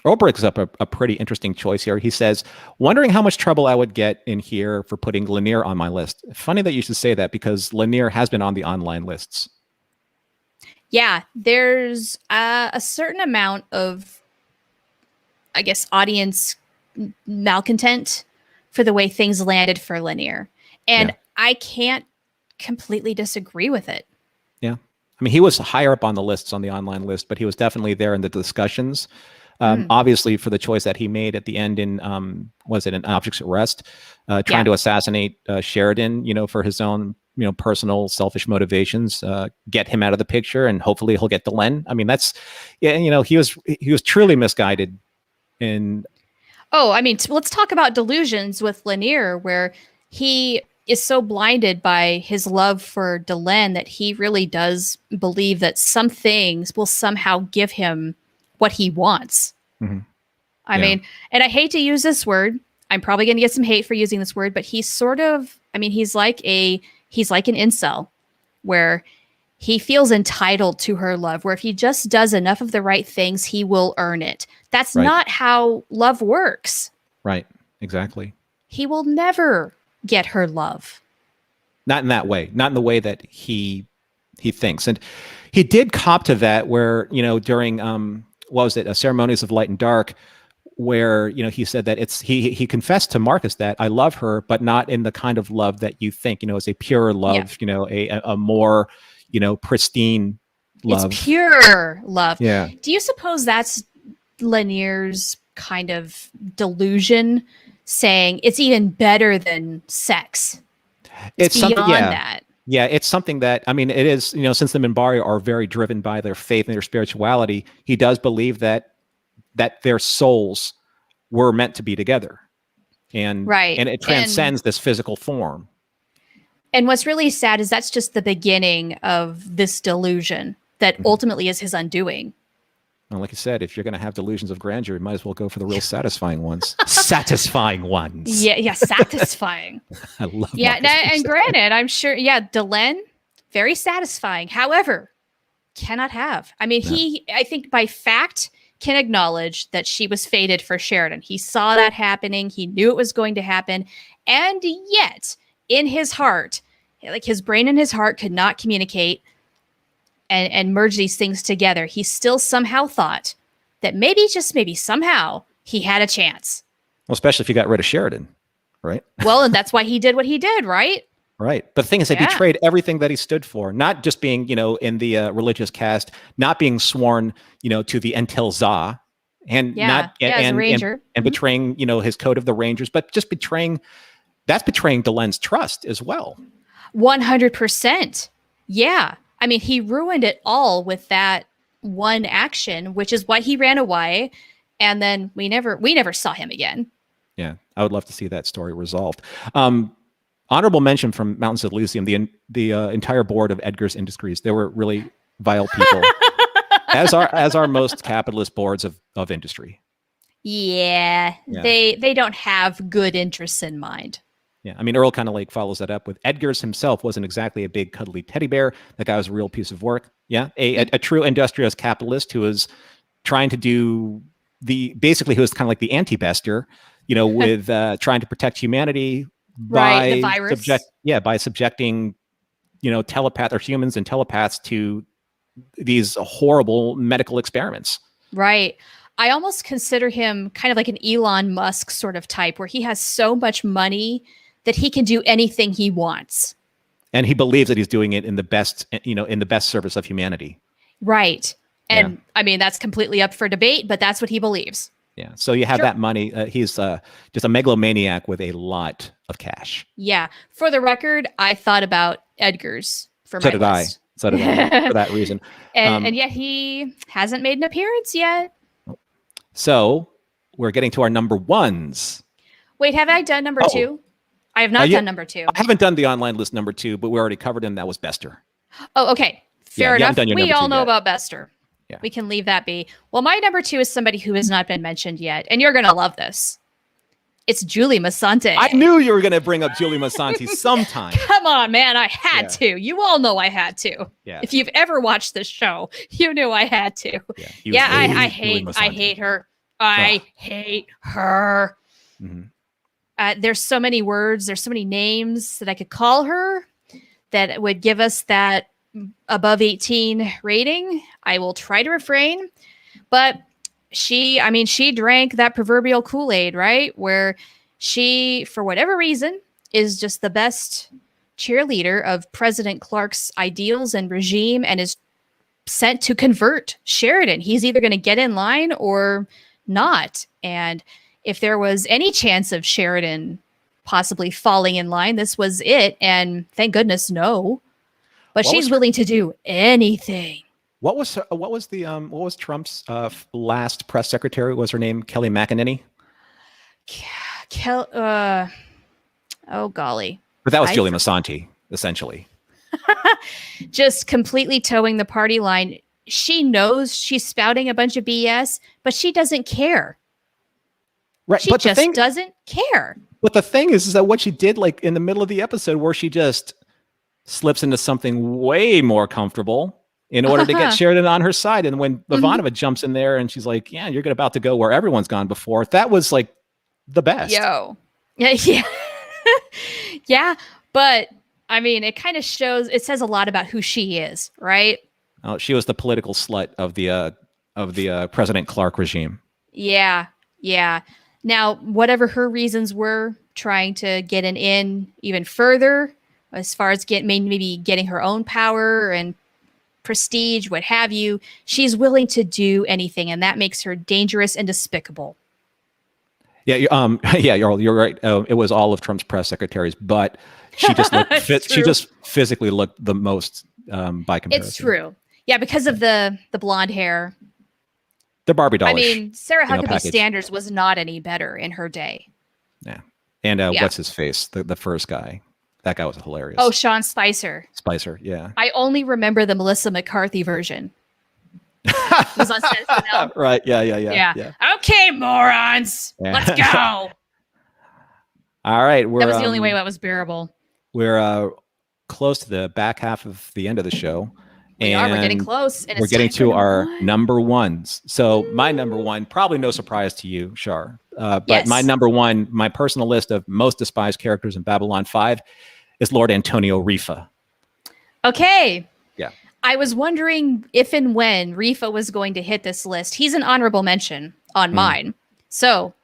Earl brings up a pretty interesting choice here. He says, wondering how much trouble I would get in here for putting Lanier on my list. Funny that you should say that, because Lanier has been on the online lists. Yeah, there's a certain amount of, I guess, audience malcontent for the way things landed for Lanier. And I can't completely disagree with it. Yeah. I mean, he was higher up on the lists, on the online list, but he was definitely there in the discussions. Obviously, for the choice that he made at the end in, was it an Objects at Rest, trying to assassinate Sheridan, for his own, personal selfish motivations, get him out of the picture, and hopefully he'll get Delenn. I mean, that's, he was truly misguided. I mean, let's talk about delusions with Lanier, where he is so blinded by his love for Delenn that he really does believe that some things will somehow give him what he wants. I mean, and I hate to use this word. I'm probably going to get some hate for using this word, but he's sort of, I mean, he's like an incel, where he feels entitled to her love, where if he just does enough of the right things, he will earn it. That's not how love works. Right. Exactly. He will never get her love. Not in that way. Not in the way that he thinks. And he did cop to that, where, during, what was it, Ceremonies of Light and Dark, where, he said that he confessed to Marcus that I love her, but not in the kind of love that you think, as a pure love, a more, pristine love. It's pure love. Yeah. Do you suppose that's Lanier's kind of delusion, saying it's even better than sex? It's beyond that. Yeah, it's something that, I mean, it is, since the Minbari are very driven by their faith and their spirituality, he does believe that their souls were meant to be together. And it transcends this physical form. And what's really sad is that's just the beginning of this delusion that ultimately is his undoing. Well, like I said, if you're going to have delusions of grandeur, you might as well go for the real satisfying ones. Satisfying ones. Yeah, satisfying. I love. Yeah, and granted, I'm sure. Yeah, Delenn, very satisfying. However, cannot have. I mean, I think by fact can acknowledge that she was fated for Sheridan. He saw that happening. He knew it was going to happen, and yet in his heart, like his brain and his heart could not communicate and merge these things together. He still somehow thought that maybe, just maybe, somehow he had a chance. Well, especially if he got rid of Sheridan, right? Well, and that's why he did what he did, right? Right. But the thing is, they betrayed everything that he stood for, not just being, in the religious caste, not being sworn, to the Entel Za, and as a ranger. And betraying, his code of the Rangers, but just betraying Delenn's trust as well. 100%. Yeah. I mean, he ruined it all with that one action, which is why he ran away. And then we never saw him again. Yeah. I would love to see that story resolved. Honorable mention from Mountains of Elysium, the entire board of Edgar's Industries. They were really vile people, as are most capitalist boards of industry. Yeah. They don't have good interests in mind. Yeah, I mean, Earl kind of follows that up with Edgar's himself wasn't exactly a big cuddly teddy bear. That guy was a real piece of work. Yeah, a true industrious capitalist who was trying to do basically who was kind of like the anti-Bester, with trying to protect humanity by the virus. By subjecting, telepath or humans and telepaths to these horrible medical experiments. Right. I almost consider him kind of like an Elon Musk sort of type, where he has so much money that he can do anything he wants. And he believes that he's doing it in the best, in the best service of humanity. Right. And I mean, that's completely up for debate, but that's what he believes. Yeah. So you have that money. He's just a megalomaniac with a lot of cash. Yeah. For the record, I thought about Edgar's for my list. So did I, for that reason. And yet he hasn't made an appearance yet. So we're getting to our number ones. Wait, have I done number two? I have not done number two. I haven't done the online list number two, but we already covered him. That was Bester. Oh, okay. Fair enough. We all know yet. about Bester. Yeah. We can leave that be. Well, my number two is somebody who has not been mentioned yet, and you're going to love this. It's Julie Masante. I knew you were going to bring up Julie Masante sometime. Come on, man. I had to. You all know I had to. Yeah. If you've ever watched this show, you knew I had to. Yeah, I hate her. I hate her. Mm-hmm. There's so many words. There's so many names that I could call her that would give us that above 18 rating. I will try to refrain. But she drank that proverbial Kool-Aid, right? Where she, for whatever reason, is just the best cheerleader of President Clark's ideals and regime and is sent to convert Sheridan. He's either going to get in line or not. And if there was any chance of Sheridan possibly falling in line, this was it. And thank goodness, no. But she's willing to do anything. What was Trump's last press secretary? Was her name Kelly McEnany? Oh golly! But that was Julie Masante, essentially. Just completely towing the party line. She knows she's spouting a bunch of BS, but she doesn't care. Right, she just doesn't care. But the thing is that what she did, like in the middle of the episode, where she just slips into something way more comfortable in order to get Sheridan on her side. And when Ivanova jumps in there and she's like, yeah, you're about to go where everyone's gone before. That was like the best. Yeah. Yeah. But I mean, it kind of it says a lot about who she is, right? Oh, she was the political slut of the President Clark regime. Yeah. Yeah. Now, whatever her reasons were, trying to get in even further, as far as maybe getting her own power and prestige, what have you, she's willing to do anything, and that makes her dangerous and despicable. Yeah, you're right. It was all of Trump's press secretaries, but she just she just physically looked the most by comparison. It's true. Yeah, because of the blonde hair. The Barbie doll. I mean, Sarah Huckabee Sanders was not any better in her day. Yeah, and what's his face? The first guy. That guy was hilarious. Oh, Sean Spicer. Yeah. I only remember the Melissa McCarthy version. It was on SNL. Right. Yeah. Okay, morons. Yeah. Let's go. All right. That was the only way that was bearable. We're close to the back half of the end of the show. We're getting close. And we're getting to our number ones. So my number one, probably no surprise to you, Shar. But yes. My number one, my personal list of most despised characters in Babylon 5 is Lord Antonio Rifa. Okay. Yeah. I was wondering if and when Rifa was going to hit this list. He's an honorable mention on mine. So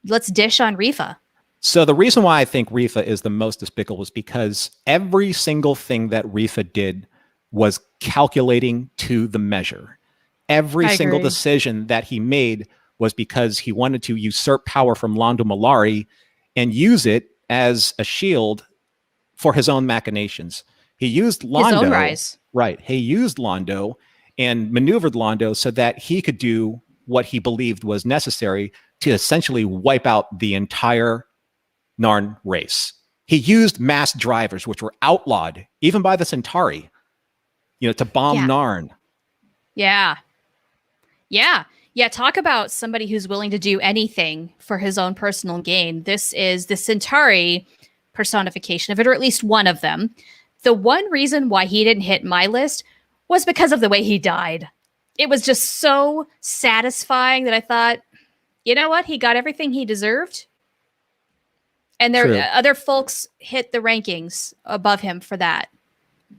let's dish on Rifa. So the reason why I think Rifa is the most despicable is because every single thing that Rifa did was calculating to the measure. Every single decision that he made was because he wanted to usurp power from Londo Mollari and use it as a shield for his own machinations. He used Londo. His own rise. Right. He used Londo and maneuvered Londo so that he could do what he believed was necessary to essentially wipe out the entire Narn race. He used mass drivers, which were outlawed even by the Centauri, to bomb Narn. Yeah. Talk about somebody who's willing to do anything for his own personal gain. This is the Centauri personification of it, or at least one of them. The one reason why he didn't hit my list was because of the way he died. It was just so satisfying that I thought, you know what? He got everything he deserved. And other folks hit the rankings above him for that.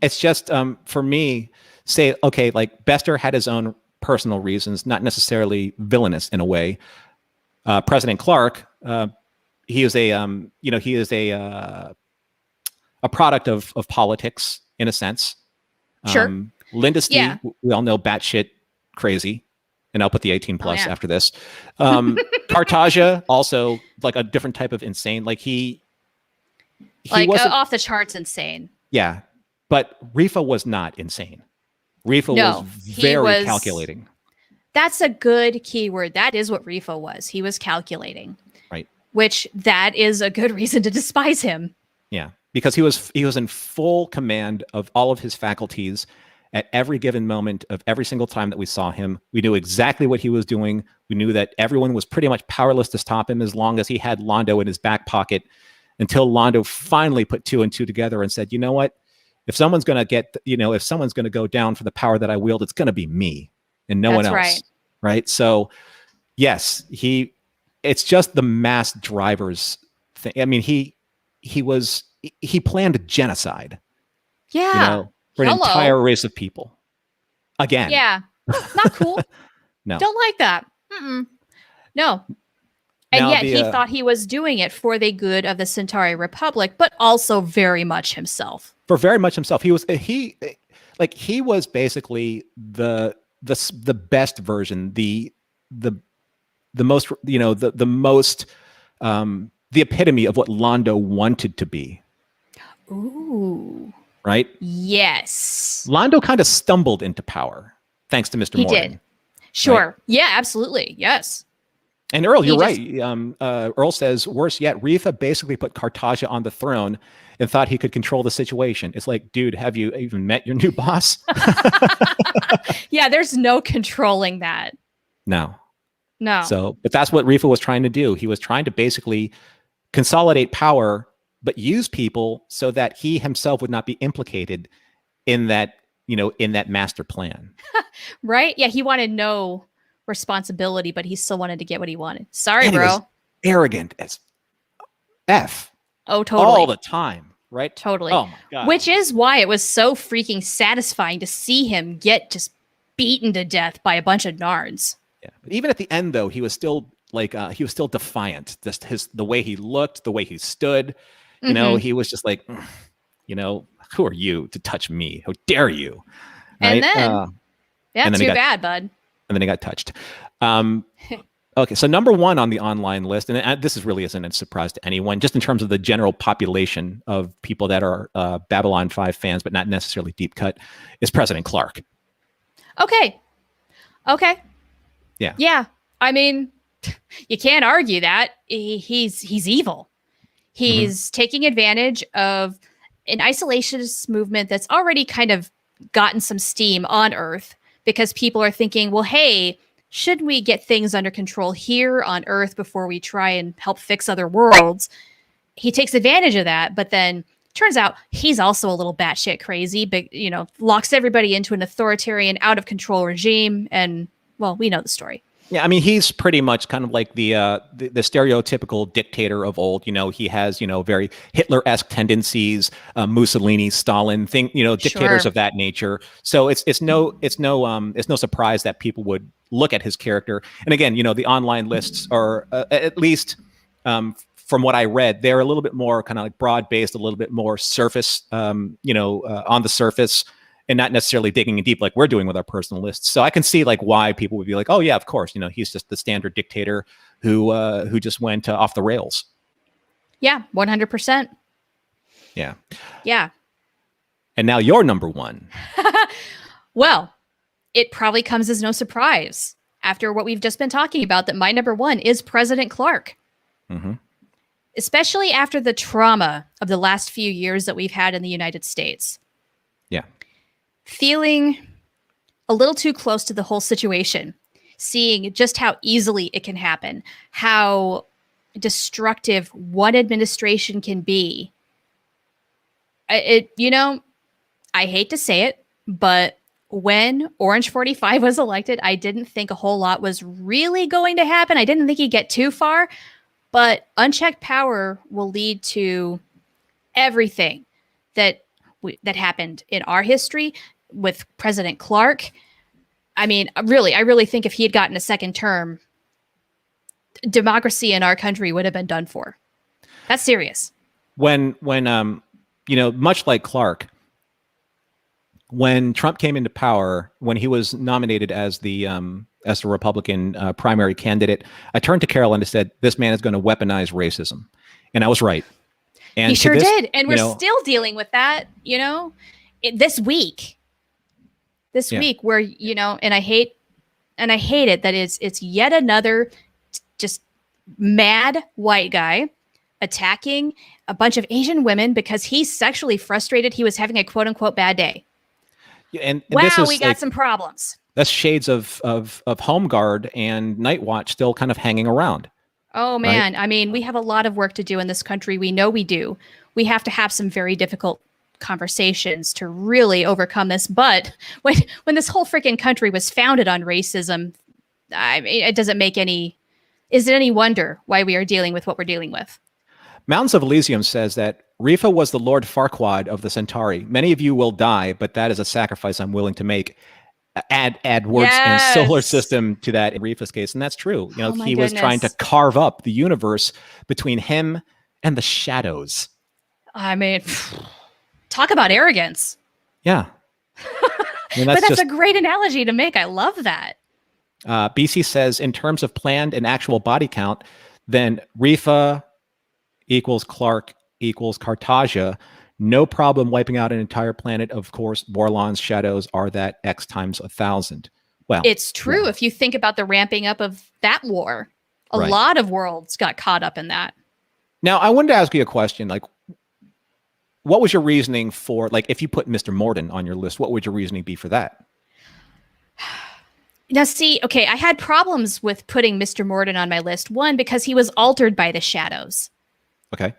It's just, for me, say, okay, like Bester had his own personal reasons, not necessarily villainous in a way. President Clark, he is a product of politics in a sense. Sure. Lindesty, we all know batshit crazy, and I'll put the 18 plus after this. Cartagia, also like a different type of insane. Like he wasn't off the charts insane. Yeah, but Rifa was not insane. Rifa was very calculating. That's a good keyword. That is what Rifa was. He was calculating. Right. Which that is a good reason to despise him. Yeah, because he was in full command of all of his faculties, at every given moment of every single time that we saw him. We knew exactly what he was doing. We knew that everyone was pretty much powerless to stop him as long as he had Londo in his back pocket, until Londo finally put 2 and 2 together and said, you know what? If someone's going to get, if someone's going to go down for the power that I wield, it's going to be me and no one else. Right. Right. So yes, it's just the mass drivers thing. I mean, he planned a genocide. Yeah. For an entire race of people. Again. Yeah. Not cool. No. Don't like that. Mm-mm. No. And yet he thought he was doing it for the good of the Centauri Republic, but also very much himself. For very much himself. He was basically the best version, the most, the most, the epitome of what Londo wanted to be. Ooh. Right? Yes. Londo kind of stumbled into power thanks to Mr. Morgan. He did. Sure. Right? Yeah, absolutely. Yes. And Earl, you're right. Earl says, worse yet, Reatha basically put Cartagia on the throne and thought he could control the situation. It's like, dude, have you even met your new boss? Yeah, there's no controlling that. No. No. But that's what Reatha was trying to do. He was trying to basically consolidate power, but use people so that he himself would not be implicated in that, in that master plan. Right? Yeah, he wanted no responsibility, but he still wanted to get what he wanted. Sorry, and bro. He was arrogant as F. Oh, totally. All the time, right? Totally. Oh my God. Which is why it was so freaking satisfying to see him get just beaten to death by a bunch of Nards. Yeah. But even at the end, though, he was still defiant. Just the way he looked, the way he stood. He was just like, who are you to touch me? How dare you? Right? And then, too bad, bud. And then he got touched. Okay, so number 1 on the online list, and this really isn't a surprise to anyone, just in terms of the general population of people that are Babylon 5 fans, but not necessarily deep cut, is President Clark. Okay. Yeah. Yeah. I mean, you can't argue that. He's evil. He's taking advantage of an isolationist movement that's already kind of gotten some steam on Earth, because people are thinking, well, hey, should we get things under control here on Earth before we try and help fix other worlds? He takes advantage of that, but then turns out he's also a little batshit crazy, but, locks everybody into an authoritarian, out of control regime. And, well, we know the story. Yeah, I mean, he's pretty much kind of like the stereotypical dictator of old. He has very Hitler-esque tendencies, Mussolini, Stalin, dictators of that nature. So it's no surprise that people would look at his character. And again, the online lists are at least from what I read, they're a little bit more kind of like broad-based, a little bit more surface, on the surface, and not necessarily digging in deep like we're doing with our personal lists. So I can see like why people would be like, oh yeah, of course, he's just the standard dictator who just went off the rails. Yeah, 100%. Yeah. Yeah. And now you're number 1. Well, it probably comes as no surprise after what we've just been talking about that my number 1 is President Clark. Mm-hmm. Especially after the trauma of the last few years that we've had in the United States. Yeah. Feeling a little too close to the whole situation, seeing just how easily it can happen, how destructive one administration can be. I hate to say it, but when Orange 45 was elected, I didn't think a whole lot was really going to happen. I didn't think he'd get too far, but unchecked power will lead to everything that happened in our history with President Clark. I mean, I really think if he had gotten a second term, democracy in our country would have been done for. That's serious. When much like Clark, when Trump came into power, when he was nominated as the Republican primary candidate, I turned to Carol and I said, this man is going to weaponize racism. And I was right. And he sure did. And we're still dealing with that, this week. Week where, and I hate it that it's yet another just mad white guy attacking a bunch of Asian women because he's sexually frustrated. He was having a quote unquote bad day. And this Wow, is we got like, some problems. that's shades of Home Guard and Night Watch still kind of hanging around. Oh Right? man, I mean, we have a lot of work to do in this country. We know we do. We have to have some very difficult conversations to really overcome this. But when this whole freaking country was founded on racism, I mean, it doesn't make any. Is it any wonder why we are dealing with what we're dealing with? Mountains of Elysium says that Rifa was the Lord Farquaad of the Centauri. Many of you will die, but that is a sacrifice I'm willing to make. Add words and solar Yes. system to that in Rifa's case, and that's true. You know, Oh my he was trying to goodness. carve up the universe between him and the shadows. I mean, talk about arrogance. Yeah. And But that's just a great analogy to make. I love that. BC says, in terms of planned and actual body count, then Rifa equals Clark equals Cartagia. No problem wiping out an entire planet. Of course, Borlon's shadows are that X times 1,000. Well, It's true. yeah. If you think about the ramping up of that war, a Right. lot of worlds got caught up in that. Now, I wanted to ask you a question. Like, what was your reasoning for, like, if you put Mr. Morden on your list, what would your reasoning be for that? Now, see, okay, I had problems with putting Mr. Morden on my list. One, because he was altered by the shadows. Okay.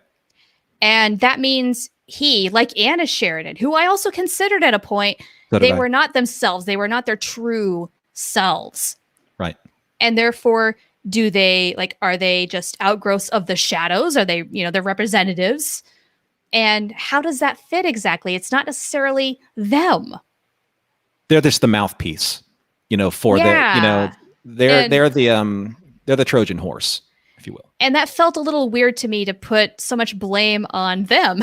And that means he, like Anna Sheridan, who I also considered at a point, So did they I. were not themselves. They were not their true selves. Right. And therefore, are they just outgrowths of the shadows? Are they, they're representatives? And how does that fit exactly? It's not necessarily them. They're just the mouthpiece, for Yeah. they're the Trojan horse, if you will. And that felt a little weird to me to put so much blame on them,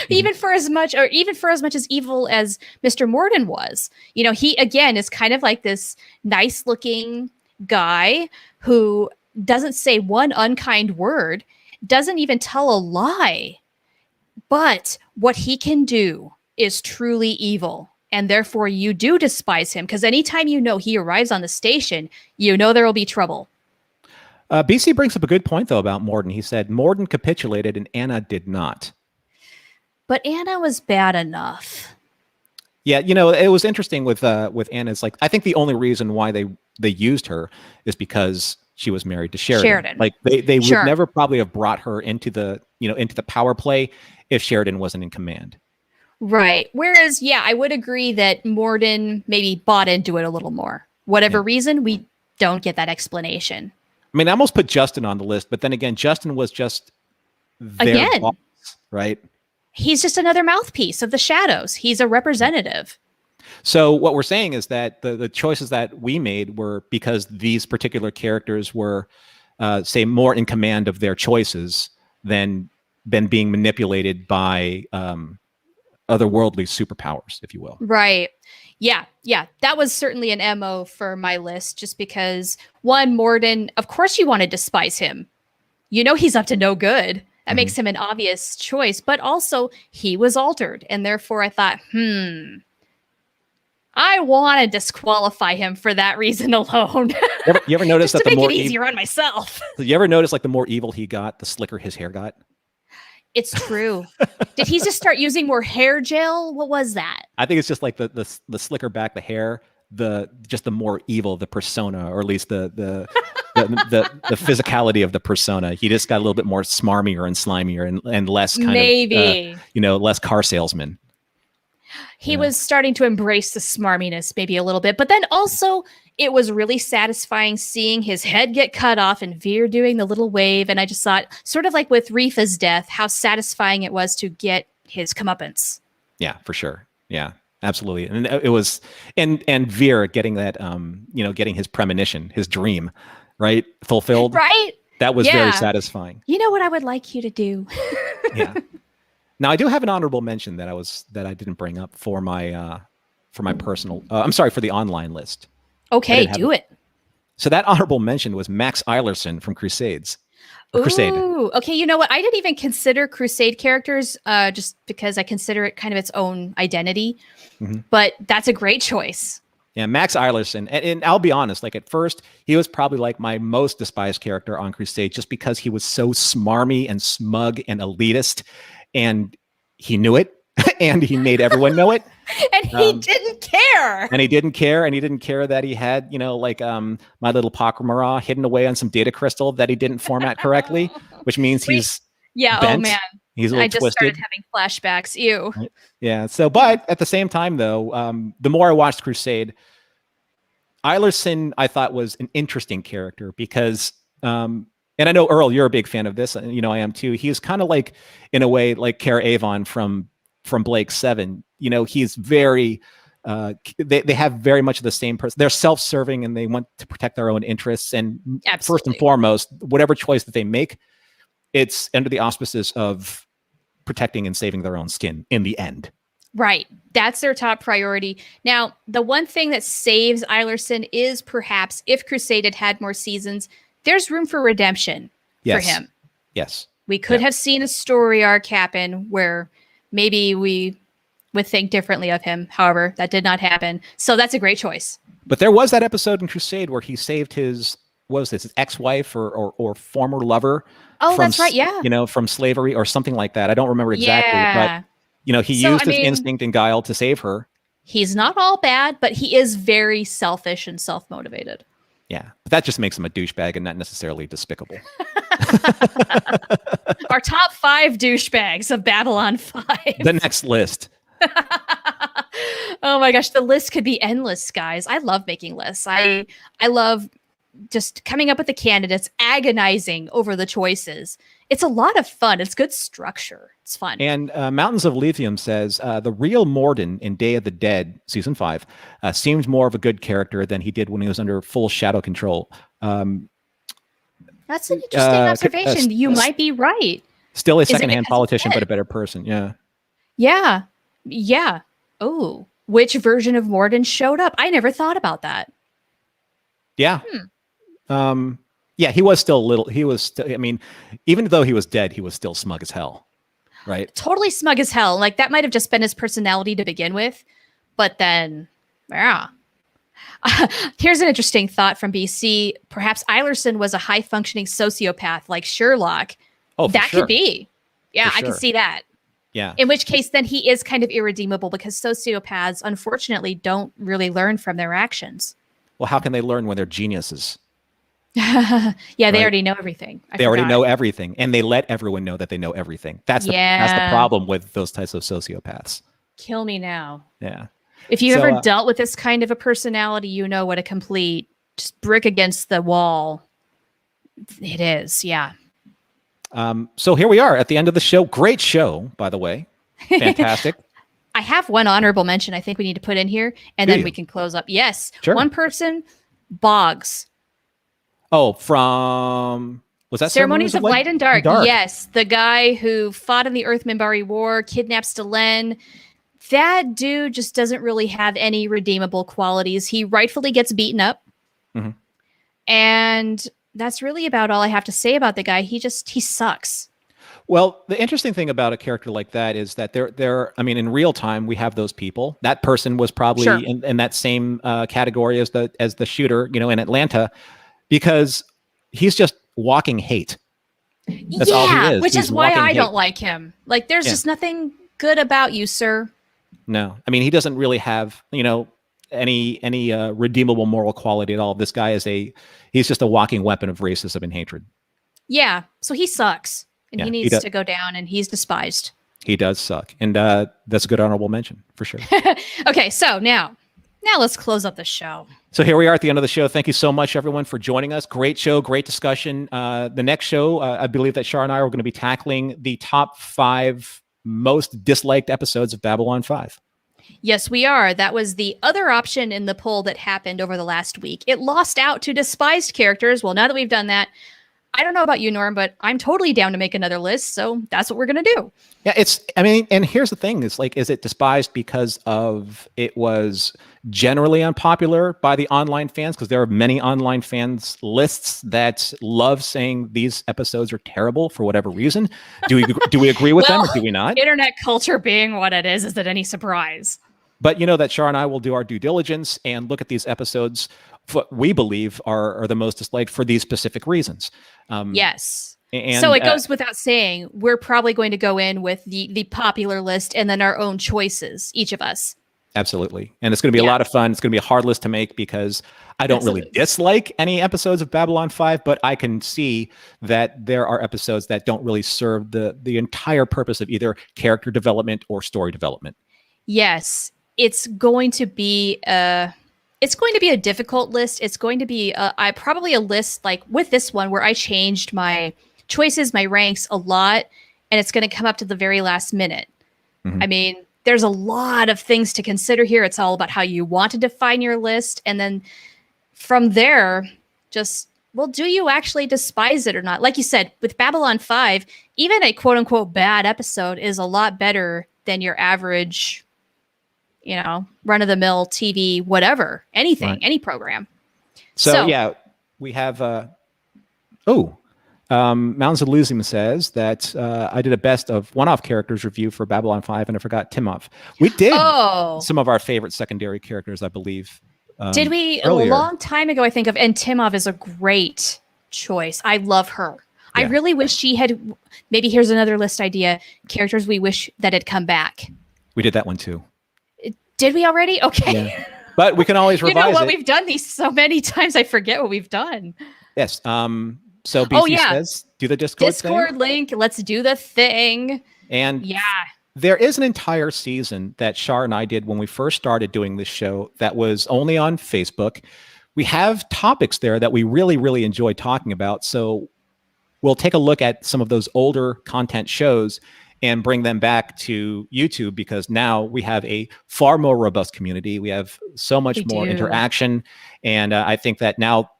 even for as much as evil as Mr. Morden was. He again is kind of like this nice looking guy who doesn't say one unkind word, doesn't even tell a lie. But what he can do is truly evil. And therefore you do despise him, because anytime he arrives on the station, there will be trouble. BC brings up a good point, though, about Morden. He said Morden capitulated and Anna did not. But Anna was bad enough. Yeah, it was interesting with Anna. It's like, I think the only reason why they used her is because she was married to Sheridan. Like they Sure. would never probably have brought her into the power play if Sheridan wasn't in command. Right. Whereas, yeah, I would agree that Morden maybe bought into it a little more. Whatever reason, we don't get that explanation. I mean, I almost put Justin on the list, but then again, Justin was just their boss, right? He's just another mouthpiece of the shadows. He's a representative. So what we're saying is that the choices that we made were because these particular characters were, say, more in command of their choices than being manipulated by otherworldly superpowers, if you will. Right. Yeah. That was certainly an MO for my list, just because, one, Morden, of course you want to despise him. He's up to no good. That makes him an obvious choice. But also, he was altered. And therefore, I thought, I want to disqualify him for that reason alone. You ever notice just that to the make more it easier on myself? You ever notice, like, the more evil he got, the slicker his hair got? It's true. Did he just start using more hair gel? What was that? I think it's just like the slicker back the hair, the more evil the persona, or at least the physicality of the persona. He just got a little bit more smarmier and slimier and less kind of less car salesman. He was starting to embrace the smarminess maybe a little bit, but then also it was really satisfying seeing his head get cut off and Veer doing the little wave. And I just thought, sort of like with Rifa's death, how satisfying it was to get his comeuppance. Yeah, for sure. Yeah, absolutely. And it was, and Veer getting that, getting his premonition, his dream, right, fulfilled. Right. That was very satisfying. You know what I would like you to do? Yeah. Now I do have an honorable mention that I didn't bring up for my personal. I'm sorry, for the online list. Okay, do it. So that honorable mention was Max Eilerson from Crusades. Crusade. Ooh, okay. You know what? I didn't even consider Crusade characters, just because I consider it kind of its own identity. But that's a great choice. Yeah, Max Eilerson. And I'll be honest, like, at first, he was probably like my most despised character on Crusade, just because he was so smarmy and smug and elitist, and he knew it. and he made everyone know it. And he didn't care. And he didn't care. And he didn't care that he had, like My Little Pakramara hidden away on some data crystal that he didn't format correctly, which means he's bent. Oh man. He's a little twisted. Started having flashbacks. Ew. Yeah. So, but at the same time, though, the more I watched Crusade, Eilerson, I thought, was an interesting character because, and I know, Earl, you're a big fan of this. And, I am too. He's kind of like, in a way, like Cara Avon from Blake 7. He's very, they have very much the same person. They're self-serving and they want to protect their own interests. And first and foremost, whatever choice that they make, it's under the auspices of protecting and saving their own skin in the end. Right. That's their top priority. Now, the one thing that saves Eilerson is perhaps if Crusade had more seasons, there's room for redemption for him. Yes. We could have seen a story arc happen where maybe we would think differently of him. However, that did not happen. So that's a great choice. But there was that episode in Crusade where he saved his ex-wife or former lover. Oh, that's right. Yeah. From slavery or something like that. I don't remember exactly, but he used his instinct and guile to save her. He's not all bad, but he is very selfish and self-motivated. Yeah. But that just makes him a douchebag and not necessarily despicable. Our top 5 douchebags of Babylon 5. The next list. Oh my gosh, the list could be endless, guys. I love making lists. I love just coming up with the candidates, agonizing over the choices. It's a lot of fun. It's good structure. It's fun. And Mountains of Lithium says the real Morden in Day of the Dead, season 5, seemed more of a good character than he did when he was under full shadow control. That's an interesting observation. You might be right. Still a secondhand politician, but a better person. Yeah. Yeah. Yeah. Oh, which version of Morden showed up? I never thought about that. Yeah. Yeah, he was still even though he was dead, he was still smug as hell. Right? Totally smug as hell. Like that might have just been his personality to begin with. But then, yeah. Here's an interesting thought from BC. Perhaps Eilerson was a high-functioning sociopath like Sherlock. Oh, that could be. Yeah, I sure. could see that. Yeah. In which case, then he is kind of irredeemable because sociopaths, unfortunately, don't really learn from their actions. Well, how can they learn when they're geniuses? They already know everything. They already know everything, and they let everyone know that they know everything. That's the problem with those types of sociopaths. Kill me now. Yeah. If you ever dealt with this kind of a personality, you know what a complete just brick against the wall it is. Yeah. So here we are at the end of the show. Great show, by the way. Fantastic. I have one honorable mention I think we need to put in here, and then we can close up. Yes. Sure. One person, Boggs. Oh, from... Was that Ceremonies of Light and Dark? Yes. The guy who fought in the Earth Minbari War, kidnapped Stelen. That dude just doesn't really have any redeemable qualities. He rightfully gets beaten up. Mm-hmm. And that's really about all I have to say about the guy. He sucks. Well, the interesting thing about a character like that is that in real time, we have those people. That person was probably in that same category as the shooter, in Atlanta, because he's just walking hate. That's all he is. Which is why I don't like him. Like, there's just nothing good about you, sir. No, he doesn't really have, any redeemable moral quality at all. This guy he's just a walking weapon of racism and hatred. Yeah. So he sucks and he needs to go down and he's despised. He does suck. And that's a good honorable mention for sure. Okay. So now let's close up the show. So here we are at the end of the show. Thank you so much, everyone, for joining us. Great show, great discussion. The next show, I believe that Shar and I are going to be tackling the top 5 most disliked episodes of Babylon 5. Yes, we are. That was the other option in the poll that happened over the last week. It lost out to despised characters. Well, now that we've done that, I don't know about you, Norm, but I'm totally down to make another list. So that's what we're going to do. Yeah, and here's the thing. Is it despised because of it was generally unpopular by the online fans? Because there are many online fans lists that love saying these episodes are terrible for whatever reason. Do we agree with them or do we not? Internet culture being what it is it any surprise? But that Shar and I will do our due diligence and look at these episodes, what we believe are the most disliked for these specific reasons. Yes. And so it goes without saying, we're probably going to go in with the popular list and then our own choices, each of us. Absolutely. And it's going to be a lot of fun. It's going to be a hard list to make because I don't really dislike any episodes of Babylon 5, but I can see that there are episodes that don't really serve the entire purpose of either character development or story development. Yes, it's going to be a difficult list. It's going to be probably a list like with this one where I changed my choices, my ranks a lot, and it's going to come up to the very last minute. Mm-hmm. I mean, there's a lot of things to consider here. It's all about how you want to define your list. And then from there, just, well, do you actually despise it or not? Like you said, with Babylon 5, even a quote unquote bad episode is a lot better than your average, run of the mill TV, whatever, anything, right. Any program. So yeah, we have, Mountains of Losing says that I did a best of one-off characters review for Babylon 5 and I forgot Timov. We did some of our favorite secondary characters, I believe. Did we? Earlier. A long time ago, I think of, and Timov is a great choice. I love her. Yeah. I really wish she had, maybe here's another list idea, characters we wish that had come back. We did that one too. Did we already? Okay. Yeah. But we can always revise it. We've done these so many times, I forget what we've done. Yes. So BC says, do the Discord thing. Link. Let's do the thing. And there is an entire season that Shar and I did when we first started doing this show that was only on Facebook. We have topics there that we really, really enjoy talking about. So we'll take a look at some of those older content shows and bring them back to YouTube because now we have a far more robust community. We have so much more interaction. And I think that now,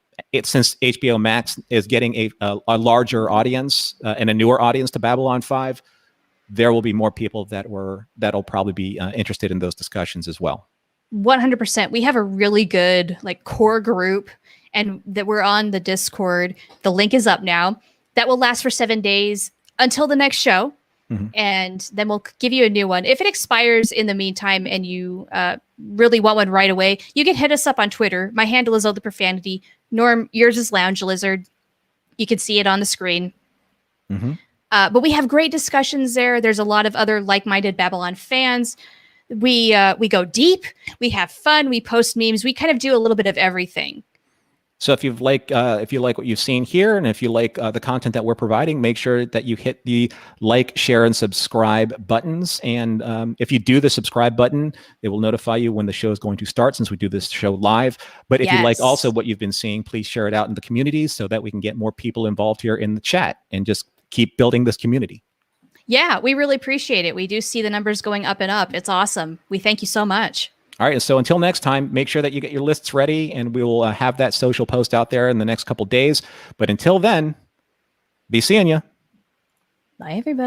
since HBO Max is getting a larger audience and a newer audience to Babylon 5, there will be more people that'll probably be interested in those discussions as well. 100%. We have a really good core group, and that we're on the Discord. The link is up now. That will last for 7 days until the next show, and then we'll give you a new one. If it expires in the meantime and you really want one right away, you can hit us up on Twitter. My handle is Old Profanity. Norm, yours is Lounge Lizard. You can see it on the screen. But we have great discussions there. There's a lot of other like-minded Babylon fans. We go deep. We have fun. We post memes. We kind of do a little bit of everything. So if you like what you've seen here, and if you like the content that we're providing, make sure that you hit the like, share, and subscribe buttons. And if you do the subscribe button, it will notify you when the show is going to start, since we do this show live. But if you like also what you've been seeing, please share it out in the communities so that we can get more people involved here in the chat and just keep building this community. Yeah, we really appreciate it. We do see the numbers going up and up. It's awesome. We thank you so much. All right. So until next time, make sure that you get your lists ready, and we will have that social post out there in the next couple days. But until then, be seeing you. Bye, everybody.